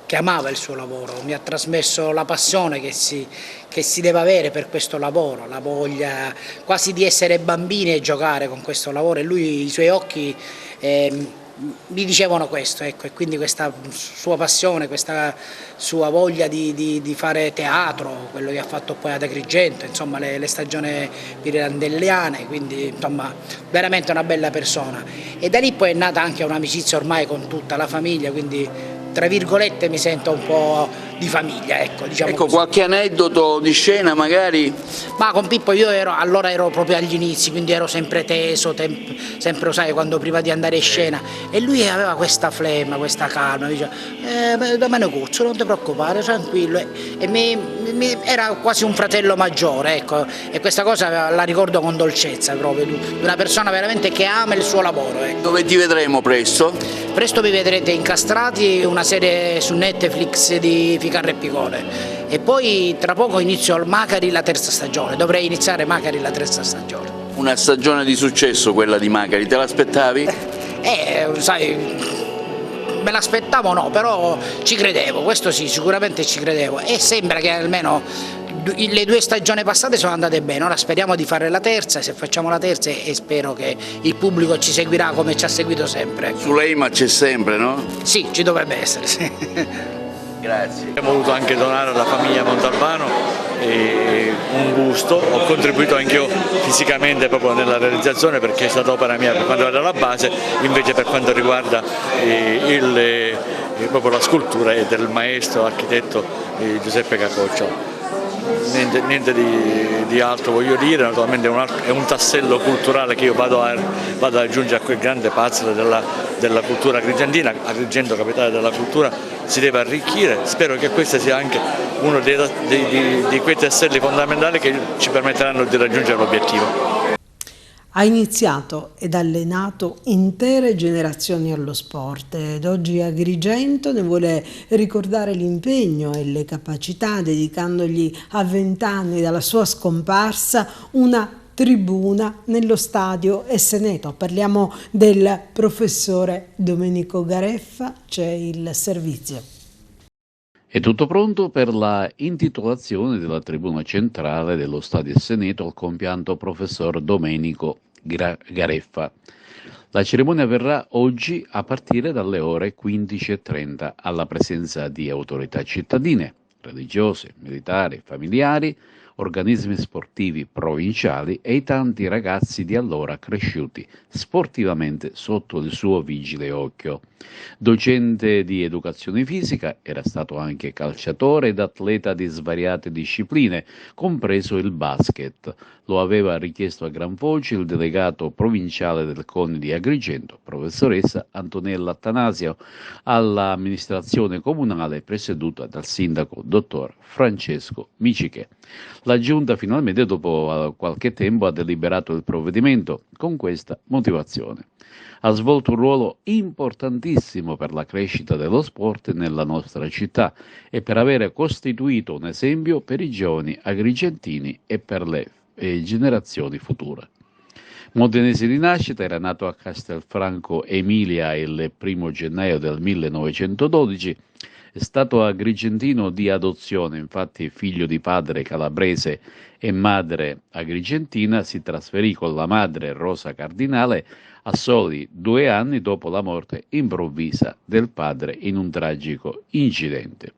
che amava il suo lavoro, mi ha trasmesso la passione che si deve avere per questo lavoro, la voglia quasi di essere bambini e giocare con questo lavoro, e lui, i suoi occhi mi dicevano questo, ecco, e quindi questa sua passione, questa sua voglia di fare teatro, quello che ha fatto poi ad Agrigento, insomma le stagioni pirandelliane, quindi insomma veramente una bella persona. E da lì poi è nata anche un'amicizia ormai con tutta la famiglia, quindi tra virgolette mi sento un po' di famiglia, ecco, diciamo così. Qualche aneddoto di scena magari? Ma con Pippo io allora ero proprio agli inizi, quindi ero sempre teso, sempre, sai, quando prima di andare in scena, e lui aveva questa flemma, questa calma, mi diceva da me ne cuzzo, non ti preoccupare, tranquillo, e era quasi un fratello maggiore, ecco, e questa cosa la ricordo con dolcezza proprio, di una persona veramente che ama il suo lavoro, ecco. Dove ti vedremo presto? Presto vi vedrete Incastrati, una serie su Netflix di Ficarra e Picone, e poi tra poco inizio al Macari la terza stagione, dovrei iniziare Macari la terza stagione. Una stagione di successo quella di Macari, te l'aspettavi? Sai, me l'aspettavo no, però ci credevo, questo sì, sicuramente ci credevo, e sembra che almeno le 2 stagioni passate sono andate bene, ora speriamo di fare la terza, se facciamo la terza, e spero che il pubblico ci seguirà come ci ha seguito sempre. Sull'EIMA c'è sempre, no? Sì, ci dovrebbe essere, sì. Grazie. Abbiamo voluto anche donare alla famiglia Montalbano un busto, ho contribuito anch'io fisicamente proprio nella realizzazione perché è stata opera mia per quanto riguarda la base, invece per quanto riguarda proprio la scultura è del maestro architetto Giuseppe Cacoccio. Niente di altro voglio dire, naturalmente è un tassello culturale che io vado ad aggiungere a quel grande puzzle della cultura agrigentina. Agrigento, capitale della cultura, si deve arricchire, spero che questo sia anche uno di quei tasselli fondamentali che ci permetteranno di raggiungere l'obiettivo. Ha iniziato ed allenato intere generazioni allo sport ed oggi Agrigento ne vuole ricordare l'impegno e le capacità, dedicandogli a 20 anni dalla sua scomparsa una tribuna nello stadio Esseneto. Parliamo del professore Domenico Gareffa, c'è il servizio. È tutto pronto per la intitolazione della tribuna centrale dello Stadio Seneto al compianto professor Domenico Gareffa. La cerimonia avverrà oggi a partire dalle ore 15:30 alla presenza di autorità cittadine, religiose, militari, familiari, organismi sportivi provinciali e i tanti ragazzi di allora cresciuti sportivamente sotto il suo vigile occhio. Docente di educazione fisica, era stato anche calciatore ed atleta di svariate discipline, compreso il basket. Lo aveva richiesto a gran voce il delegato provinciale del CONI di Agrigento, professoressa Antonella Attanasio, all'amministrazione comunale presieduta dal sindaco dottor Francesco Miciche. La Giunta finalmente, dopo qualche tempo, ha deliberato il provvedimento con questa motivazione. Ha svolto un ruolo importantissimo per la crescita dello sport nella nostra città e per avere costituito un esempio per i giovani agrigentini e per le generazioni future. Modenese di nascita, era nato a Castelfranco Emilia il 1 gennaio del 1912, è stato agrigentino di adozione, infatti figlio di padre calabrese e madre agrigentina, si trasferì con la madre Rosa Cardinale a soli 2 anni dopo la morte improvvisa del padre in un tragico incidente.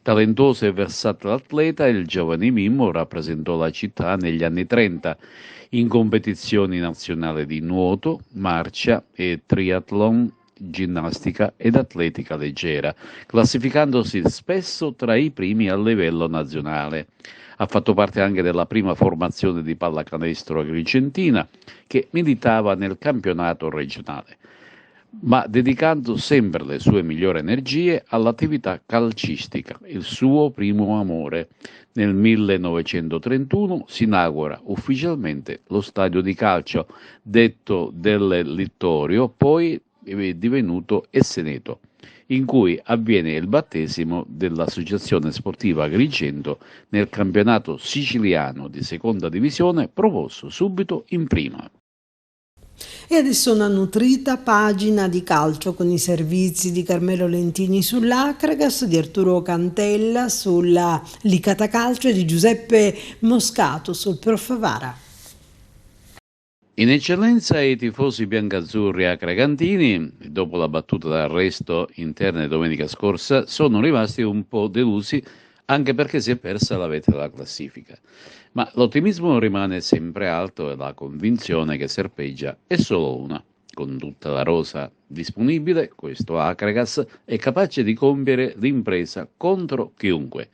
Talentuoso e versatile atleta, il giovane Mimmo rappresentò la città negli anni 30 in competizioni nazionali di nuoto, marcia e triathlon, ginnastica ed atletica leggera, classificandosi spesso tra i primi a livello nazionale. Ha fatto parte anche della prima formazione di pallacanestro agrigentina che militava nel campionato regionale, ma dedicando sempre le sue migliori energie all'attività calcistica, il suo primo amore. Nel 1931 si inaugura ufficialmente lo stadio di calcio, detto del Littorio, poi è divenuto Esseneto, in cui avviene il battesimo dell'Associazione Sportiva Agrigento nel campionato siciliano di seconda divisione, promosso subito in prima. E adesso una nutrita pagina di calcio con i servizi di Carmelo Lentini sull'Acragas, di Arturo Cantella sulla Licata Calcio e di Giuseppe Moscato sul Profavara. In eccellenza i tifosi biancazzurri acragantini, dopo la battuta d'arresto interna domenica scorsa, sono rimasti un po' delusi anche perché si è persa la vetta della classifica. Ma l'ottimismo rimane sempre alto e la convinzione che serpeggia è solo una. Con tutta la rosa disponibile, questo Acragas è capace di compiere l'impresa contro chiunque.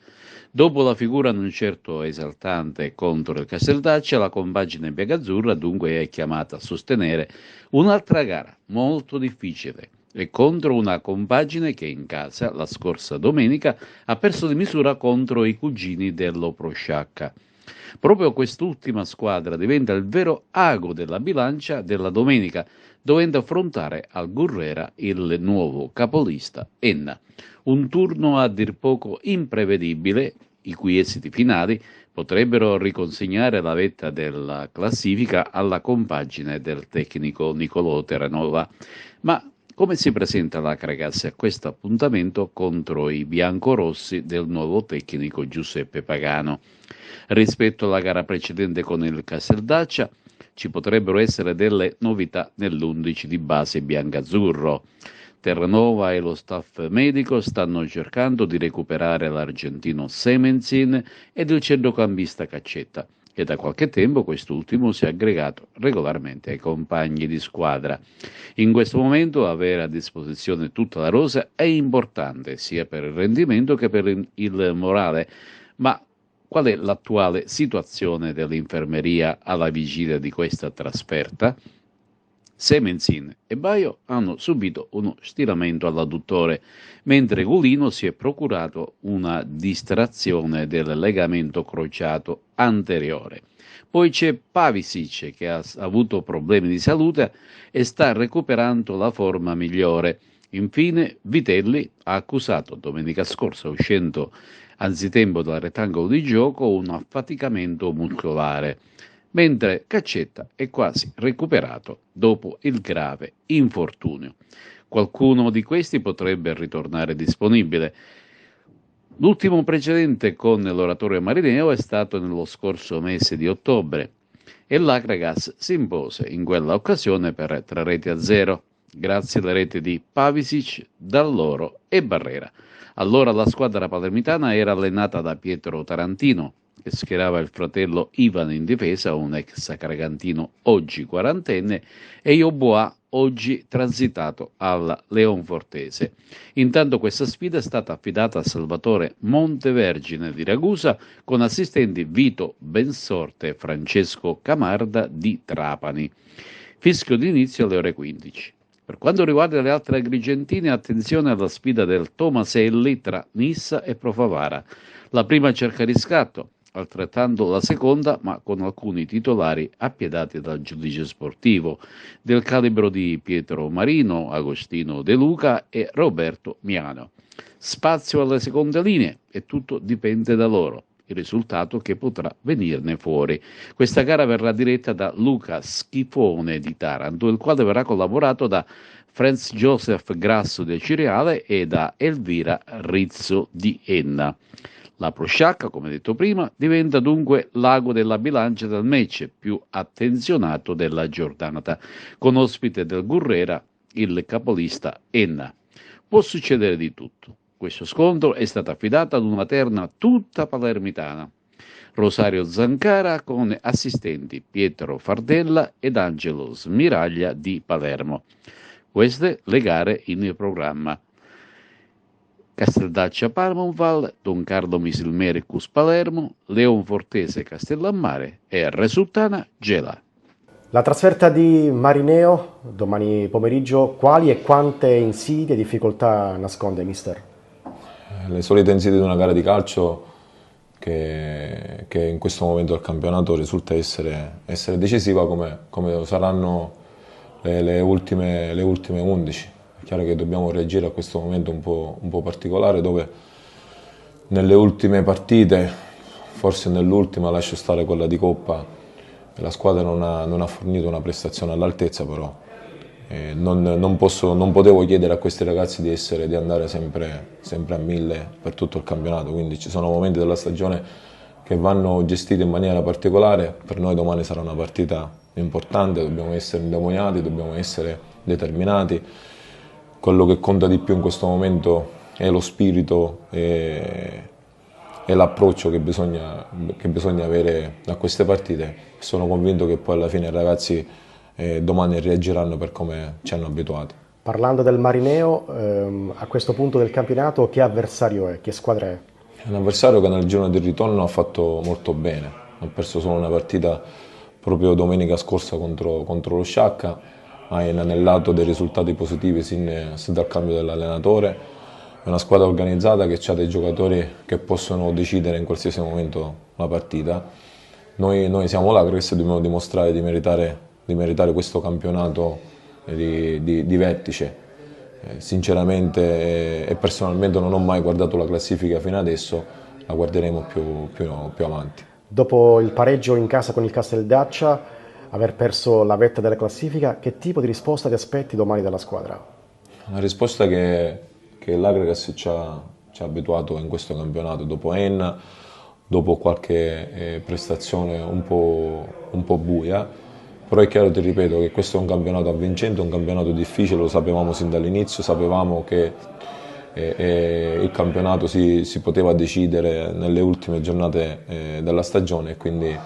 Dopo la figura non certo esaltante contro il Casteldaccia, la compagine biancazzurra dunque è chiamata a sostenere un'altra gara molto difficile e contro una compagine che in casa la scorsa domenica ha perso di misura contro i cugini dello Prosciacca. Proprio quest'ultima squadra diventa il vero ago della bilancia della domenica, dovendo affrontare al Gurrera il nuovo capolista Enna. Un turno a dir poco imprevedibile, i cui esiti finali potrebbero riconsegnare la vetta della classifica alla compagine del tecnico Nicolò Terranova. Ma come si presenta l'Acragas a questo appuntamento contro i biancorossi del nuovo tecnico Giuseppe Pagano? Rispetto alla gara precedente con il Casteldaccia ci potrebbero essere delle novità nell'11 di base biancazzurro. Terranova e lo staff medico stanno cercando di recuperare l'argentino Semenzin ed il centrocampista Caccetta, e da qualche tempo quest'ultimo si è aggregato regolarmente ai compagni di squadra. In questo momento avere a disposizione tutta la rosa è importante sia per il rendimento che per il morale, ma qual è l'attuale situazione dell'infermeria alla vigilia di questa trasferta? Semenzin e Baio hanno subito uno stiramento all'adduttore, mentre Gulino si è procurato una distrazione del legamento crociato anteriore. Poi c'è Pavisic che ha avuto problemi di salute e sta recuperando la forma migliore. Infine Vitelli ha accusato domenica scorsa, uscendo anzitempo dal rettangolo di gioco, un affaticamento muscolare, mentre Caccetta è quasi recuperato dopo il grave infortunio. Qualcuno di questi potrebbe ritornare disponibile. L'ultimo precedente con l'Oratorio Marineo è stato nello scorso mese di ottobre e l'Akragas si impose in quella occasione per 3-0, grazie alle reti di Pavisic, Dall'Oro e Barrera. Allora la squadra palermitana era allenata da Pietro Tarantino, che schierava il fratello Ivan in difesa, un ex cragantino oggi quarantenne, e Ioboa, oggi transitato alla Leonfortese. Intanto questa sfida è stata affidata a Salvatore Montevergine di Ragusa, con assistenti Vito Bensorte e Francesco Camarda di Trapani. Fischio d'inizio alle ore 15. Per quanto riguarda le altre agrigentine, attenzione alla sfida del Tomaselli tra Nissa e Profavara. La prima cerca riscatto, altrettanto la seconda, ma con alcuni titolari appiedati dal giudice sportivo, del calibro di Pietro Marino, Agostino De Luca e Roberto Miano. Spazio alle seconde linee e tutto dipende da loro, il risultato che potrà venirne fuori. Questa gara verrà diretta da Luca Schifone di Taranto, il quale verrà collaborato da Franz Joseph Grasso del Cireale e da Elvira Rizzo di Enna. La Prosciacca, come detto prima, diventa dunque l'ago della bilancia del match più attenzionato della giornata, con ospite del Gurrera il capolista Enna. Può succedere di tutto. Questo scontro è stato affidato ad una terna tutta palermitana. Rosario Zancara con assistenti Pietro Fardella ed Angelo Smiraglia di Palermo. Queste le gare in programma. Casteldaccia Parmonval, Don Carlo Misilmericus Palermo, Leonfortese Castellammare e Resultana Gela. La trasferta di Marineo domani pomeriggio, quali e quante insidie e difficoltà nasconde, mister? Le solite insidie di una gara di calcio che in questo momento del campionato risulta essere decisiva come lo saranno le ultime 11. È chiaro che dobbiamo reagire a questo momento un po' particolare, dove nelle ultime partite, forse nell'ultima, lascio stare quella di Coppa, la squadra non ha fornito una prestazione all'altezza, però non potevo chiedere a questi ragazzi di andare sempre a 1000 per tutto il campionato, quindi ci sono momenti della stagione che vanno gestiti in maniera particolare. Per noi domani sarà una partita importante, dobbiamo essere indemoniati, dobbiamo essere determinati. Quello che conta di più in questo momento è lo spirito e l'approccio che bisogna avere a queste partite. Sono convinto che poi alla fine i ragazzi domani reagiranno per come ci hanno abituati. Parlando del Marineo, a questo punto del campionato che avversario è? Che squadra è? È un avversario che nel girone di ritorno ha fatto molto bene. Ha perso solo una partita proprio domenica scorsa contro lo Sciacca, ha inanellato dei risultati positivi sin dal cambio dell'allenatore. È una squadra organizzata che ha dei giocatori che possono decidere in qualsiasi momento la partita. Noi siamo là, perché dobbiamo dimostrare di meritare questo campionato di vertice. Sinceramente e personalmente non ho mai guardato la classifica fino adesso, la guarderemo più avanti. Dopo il pareggio in casa con il Casteldaccia, aver perso la vetta della classifica, che tipo di risposta ti aspetti domani dalla squadra? Una risposta che l'Akragas ci ha abituato in questo campionato, dopo Enna, dopo qualche prestazione un po' buia, però è chiaro, ti ripeto, che questo è un campionato avvincente, un campionato difficile, lo sapevamo sin dall'inizio, sapevamo che il campionato si poteva decidere nelle ultime giornate della stagione, e quindi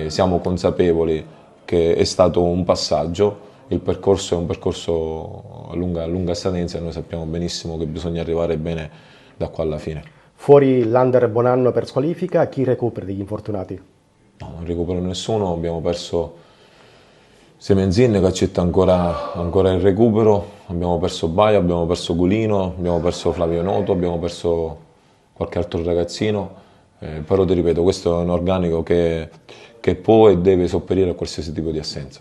siamo consapevoli che è stato un passaggio. Il percorso è un percorso a lunga scadenza e noi sappiamo benissimo che bisogna arrivare bene da qua alla fine. Fuori l'Under Bonanno per squalifica, chi recupera degli infortunati? No, non recupero nessuno, abbiamo perso Semenzin che accetta ancora il recupero, abbiamo perso Baia, abbiamo perso Gulino, abbiamo perso Flavio Noto, abbiamo perso qualche altro ragazzino, però ti ripeto, questo è un organico che può e deve sopperire a qualsiasi tipo di assenza.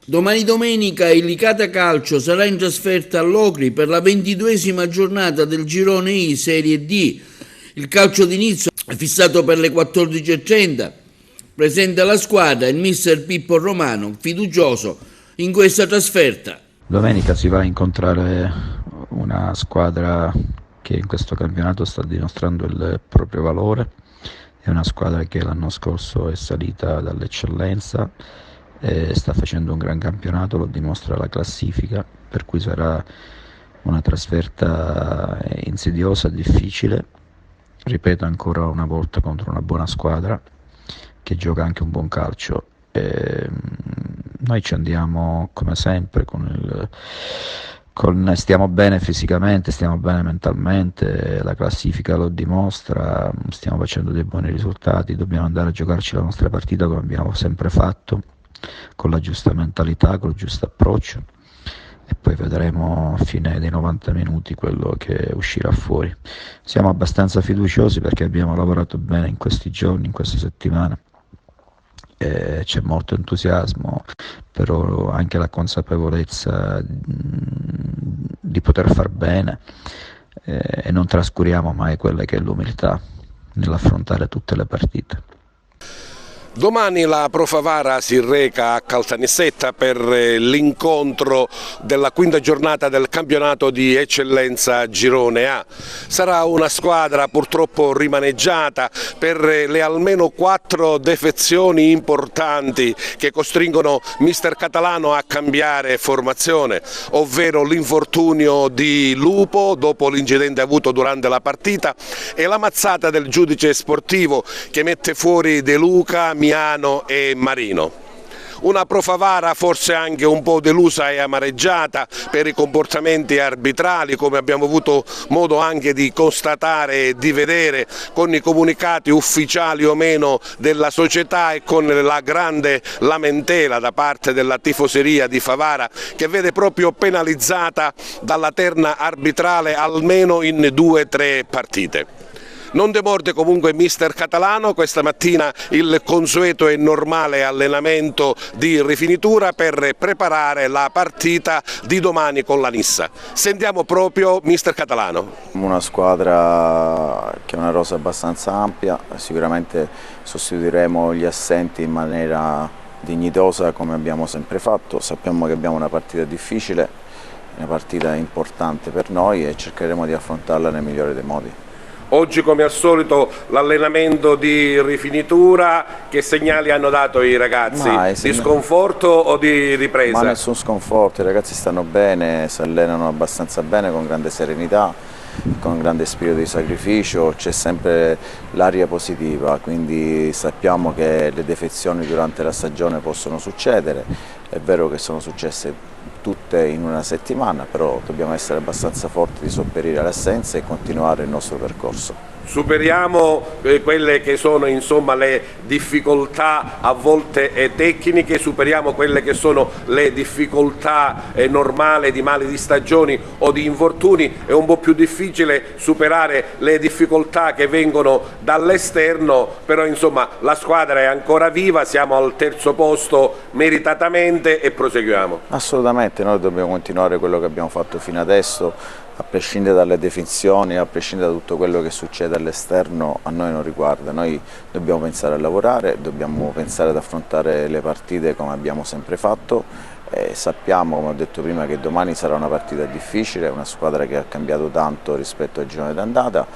Domani domenica il Licata Calcio sarà in trasferta all'Ocri per la 22esima giornata del Girone I Serie D. Il calcio d'inizio è fissato per le 14:30. Presenta la squadra il mister Pippo Romano, fiducioso in questa trasferta. Domenica si va a incontrare una squadra che in questo campionato sta dimostrando il proprio valore, è una squadra che l'anno scorso è salita dall'eccellenza e sta facendo un gran campionato, lo dimostra la classifica, per cui sarà una trasferta insidiosa, difficile, ripeto ancora una volta, contro una buona squadra che gioca anche un buon calcio. Noi ci andiamo come sempre stiamo bene fisicamente, stiamo bene mentalmente, la classifica lo dimostra, stiamo facendo dei buoni risultati, dobbiamo andare a giocarci la nostra partita come abbiamo sempre fatto, con la giusta mentalità, con il giusto approccio, e poi vedremo a fine dei 90 minuti quello che uscirà fuori. Siamo abbastanza fiduciosi perché abbiamo lavorato bene in questi giorni, in queste settimane. C'è molto entusiasmo, però anche la consapevolezza di poter far bene, e non trascuriamo mai quella che è l'umiltà nell'affrontare tutte le partite. Domani la Pro Favara si reca a Caltanissetta per l'incontro della quinta giornata del campionato di eccellenza Girone A. Sarà una squadra purtroppo rimaneggiata per le almeno 4 defezioni importanti che costringono mister Catalano a cambiare formazione, ovvero l'infortunio di Lupo dopo l'incidente avuto durante la partita e la mazzata del giudice sportivo che mette fuori De Luca, Miano e Marino. Una Pro Favara forse anche un po' delusa e amareggiata per i comportamenti arbitrali, come abbiamo avuto modo anche di constatare e di vedere con i comunicati ufficiali o meno della società e con la grande lamentela da parte della tifoseria di Favara, che vede proprio penalizzata dalla terna arbitrale almeno in 2-3 partite. Non demorde comunque mister Catalano questa mattina il consueto e normale allenamento di rifinitura per preparare la partita di domani con la Nissa. Sentiamo proprio mister Catalano. Una squadra che ha una rosa abbastanza ampia, sicuramente sostituiremo gli assenti in maniera dignitosa come abbiamo sempre fatto. Sappiamo che abbiamo una partita difficile, una partita importante per noi e cercheremo di affrontarla nel migliore dei modi. Oggi come al solito l'allenamento di rifinitura, che segnali hanno dato i ragazzi? Di sconforto o di ripresa? Ma nessun sconforto, i ragazzi stanno bene, si allenano abbastanza bene, con grande serenità, con grande spirito di sacrificio, c'è sempre l'aria positiva, quindi sappiamo che le defezioni durante la stagione possono succedere, è vero che sono successe tutte in una settimana, però dobbiamo essere abbastanza forti di sopperire alle assenze e continuare il nostro percorso. Superiamo quelle che sono insomma le difficoltà a volte tecniche, superiamo quelle che sono le difficoltà normali di mali di stagioni o di infortuni, è un po' più difficile superare le difficoltà che vengono dall'esterno, però insomma la squadra è ancora viva, siamo al 3° posto meritatamente e proseguiamo. Assolutamente, noi dobbiamo continuare quello che abbiamo fatto fino adesso, a prescindere dalle definizioni, a prescindere da tutto quello che succede all'esterno, a noi non riguarda, noi dobbiamo pensare a lavorare, dobbiamo pensare ad affrontare le partite come abbiamo sempre fatto, sappiamo, come ho detto prima, che domani sarà una partita difficile, una squadra che ha cambiato tanto rispetto al girone d'andata,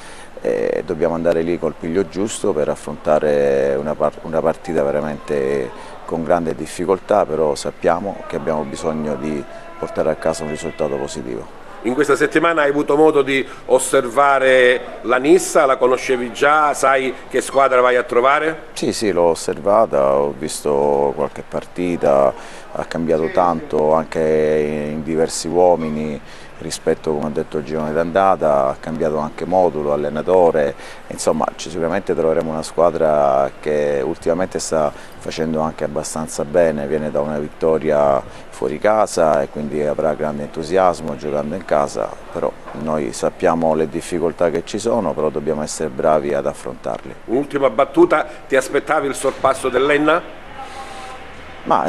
dobbiamo andare lì col piglio giusto per affrontare una partita veramente con grande difficoltà, però sappiamo che abbiamo bisogno di portare a casa un risultato positivo. In questa settimana hai avuto modo di osservare la Nissa, la conoscevi già, sai che squadra vai a trovare? Sì, l'ho osservata, ho visto qualche partita, ha cambiato tanto anche in diversi uomini rispetto, come ho detto, al girone d'andata, ha cambiato anche modulo, allenatore, insomma sicuramente troveremo una squadra che ultimamente sta facendo anche abbastanza bene, viene da una vittoria fuori casa e quindi avrà grande entusiasmo giocando in casa, però noi sappiamo le difficoltà che ci sono, però dobbiamo essere bravi ad affrontarli. Un'ultima battuta, ti aspettavi il sorpasso dell'Enna? Ma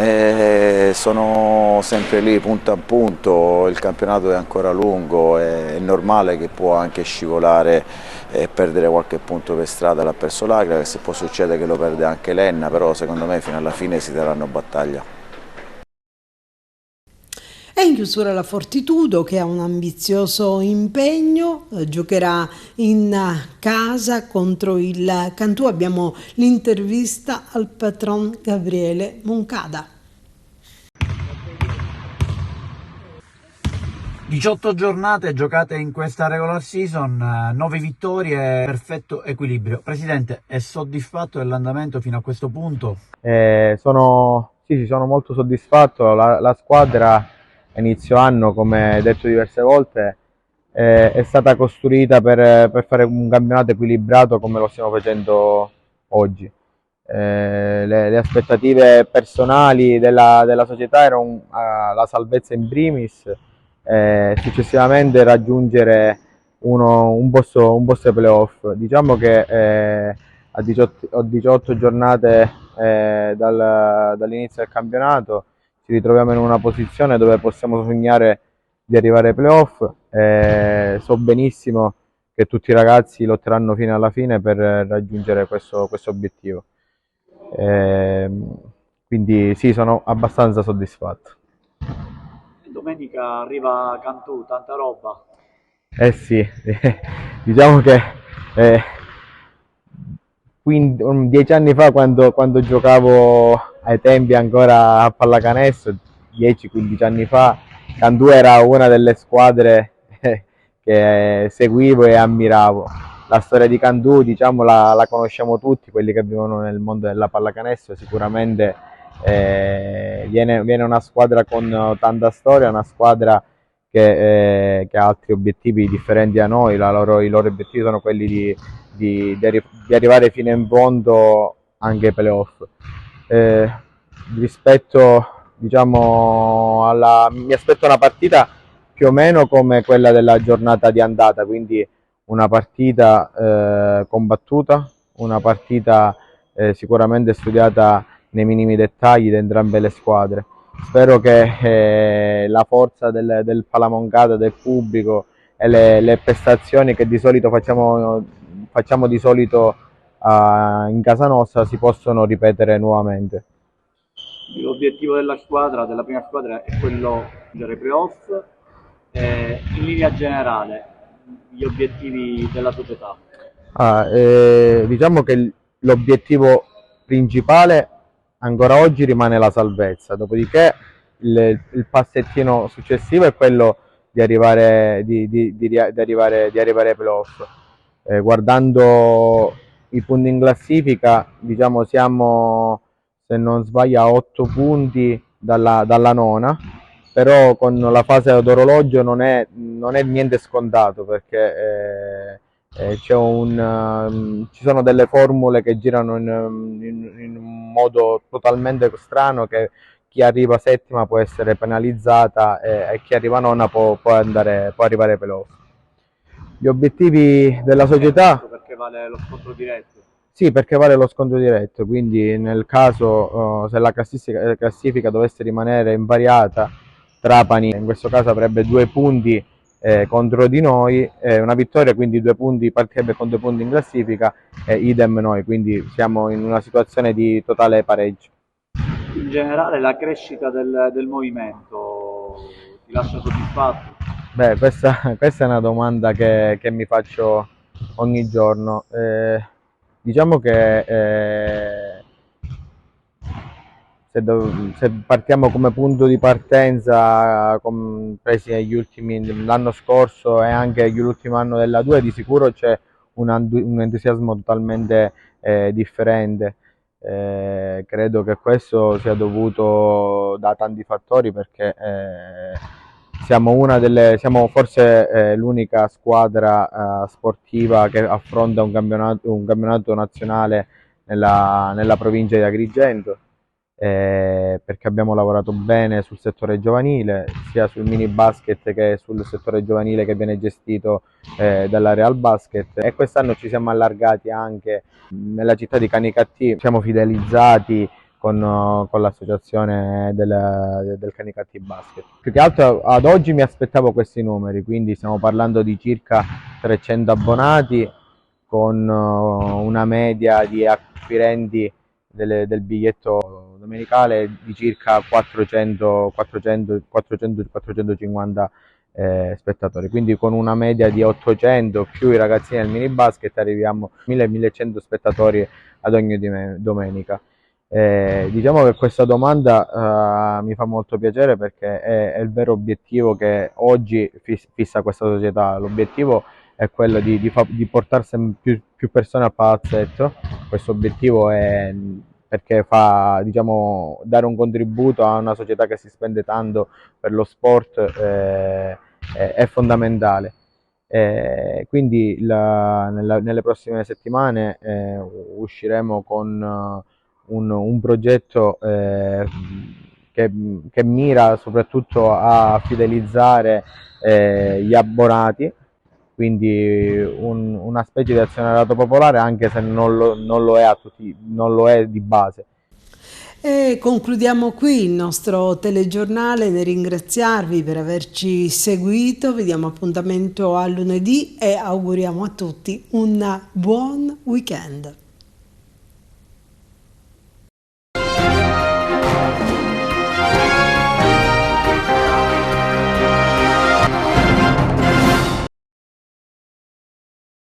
sono sempre lì punto a punto, il campionato è ancora lungo, è normale che può anche scivolare e perdere qualche punto per strada, l'ha perso l'Agrea, se può succedere che lo perde anche l'Enna, però secondo me fino alla fine si daranno battaglia. E in chiusura la Fortitudo, che ha un ambizioso impegno, giocherà in casa contro il Cantù. Abbiamo l'intervista al patron Gabriele Moncada. 18 giornate giocate in questa regular season, 9 vittorie, perfetto equilibrio. Presidente, è soddisfatto dell'andamento fino a questo punto? Sono molto soddisfatto. La squadra a inizio anno, come detto diverse volte, è stata costruita per fare un campionato equilibrato come lo stiamo facendo oggi. Le aspettative personali della società erano la salvezza in primis, successivamente raggiungere un posto playoff. Diciamo che a 18 giornate dall'inizio del campionato ci ritroviamo in una posizione dove possiamo sognare di arrivare ai playoff. So benissimo che tutti i ragazzi lotteranno fino alla fine per raggiungere questo obiettivo. Quindi sì, sono abbastanza soddisfatto. Domenica arriva Cantù, tanta roba. Sì, diciamo che 10 anni fa, quando giocavo ai tempi ancora a pallacanestro, 10-15 anni fa, Cantù era una delle squadre che seguivo e ammiravo. La storia di Cantù, diciamo, la conosciamo tutti, quelli che vivono nel mondo della pallacanestro. Sicuramente viene una squadra con tanta storia, una squadra che ha altri obiettivi differenti da noi. I loro obiettivi sono quelli di arrivare fino in fondo anche ai playoff. Rispetto, diciamo, mi aspetto una partita più o meno come quella della giornata di andata, quindi una partita combattuta, una partita sicuramente studiata nei minimi dettagli da entrambe le squadre. Spero che la forza del Pallamoncada, del pubblico e le prestazioni che di solito facciamo di solito in casa nostra si possono ripetere nuovamente. L'obiettivo della prima squadra, è quello di giocare ai playoff. In linea generale, gli obiettivi della società? Diciamo che l'obiettivo principale ancora oggi rimane la salvezza, dopodiché il passettino successivo è quello di arrivare ai playoff. Guardando i punti in classifica, diciamo siamo, se non sbaglio, a 8 punti dalla nona, però con la fase d'orologio non è niente scontato, perché ci sono delle formule che girano in un modo totalmente strano, che chi arriva settima può essere penalizzata e chi arriva nona può arrivare ai playoff. Gli obiettivi della società... Perché vale lo scontro diretto? Sì, perché vale lo scontro diretto, quindi nel caso se la classifica dovesse rimanere invariata, Trapani in questo caso avrebbe 2 punti contro di noi, una vittoria, quindi 2 punti, partirebbe con 2 punti in classifica, idem noi, quindi siamo in una situazione di totale pareggio. In generale la crescita del movimento ti lascia soddisfatto? Beh, questa è una domanda che mi faccio ogni giorno. Diciamo che se partiamo come punto di partenza, presi l'anno scorso e anche l'ultimo anno della 2, di sicuro c'è un entusiasmo totalmente differente. Credo che questo sia dovuto da tanti fattori, perché siamo forse l'unica squadra sportiva che affronta un campionato nazionale nella provincia di Agrigento, perché abbiamo lavorato bene sul settore giovanile, sia sul mini basket che sul settore giovanile che viene gestito dalla Real Basket, e quest'anno ci siamo allargati anche nella città di Canicattì. Siamo fidelizzati con l'associazione del Canicattì Basket. Più che altro ad oggi mi aspettavo questi numeri, quindi stiamo parlando di circa 300 abbonati, con una media di acquirenti del biglietto domenicale di circa 400-450 spettatori, quindi con una media di 800 più i ragazzini del mini basket arriviamo a 1000-1100 spettatori ad ogni domenica. Diciamo che questa domanda mi fa molto piacere perché è il vero obiettivo che oggi fissa questa società. L'obiettivo è quello di portare sempre più persone al palazzetto. Questo obiettivo è perché fa, diciamo, dare un contributo a una società che si spende tanto per lo sport è fondamentale. Quindi nelle prossime settimane usciremo con un progetto che mira soprattutto a fidelizzare gli abbonati, quindi una specie di azionariato popolare, anche se non lo è di base. E concludiamo qui il nostro telegiornale, nel ringraziarvi per averci seguito, vi diamo appuntamento a lunedì e auguriamo a tutti un buon weekend.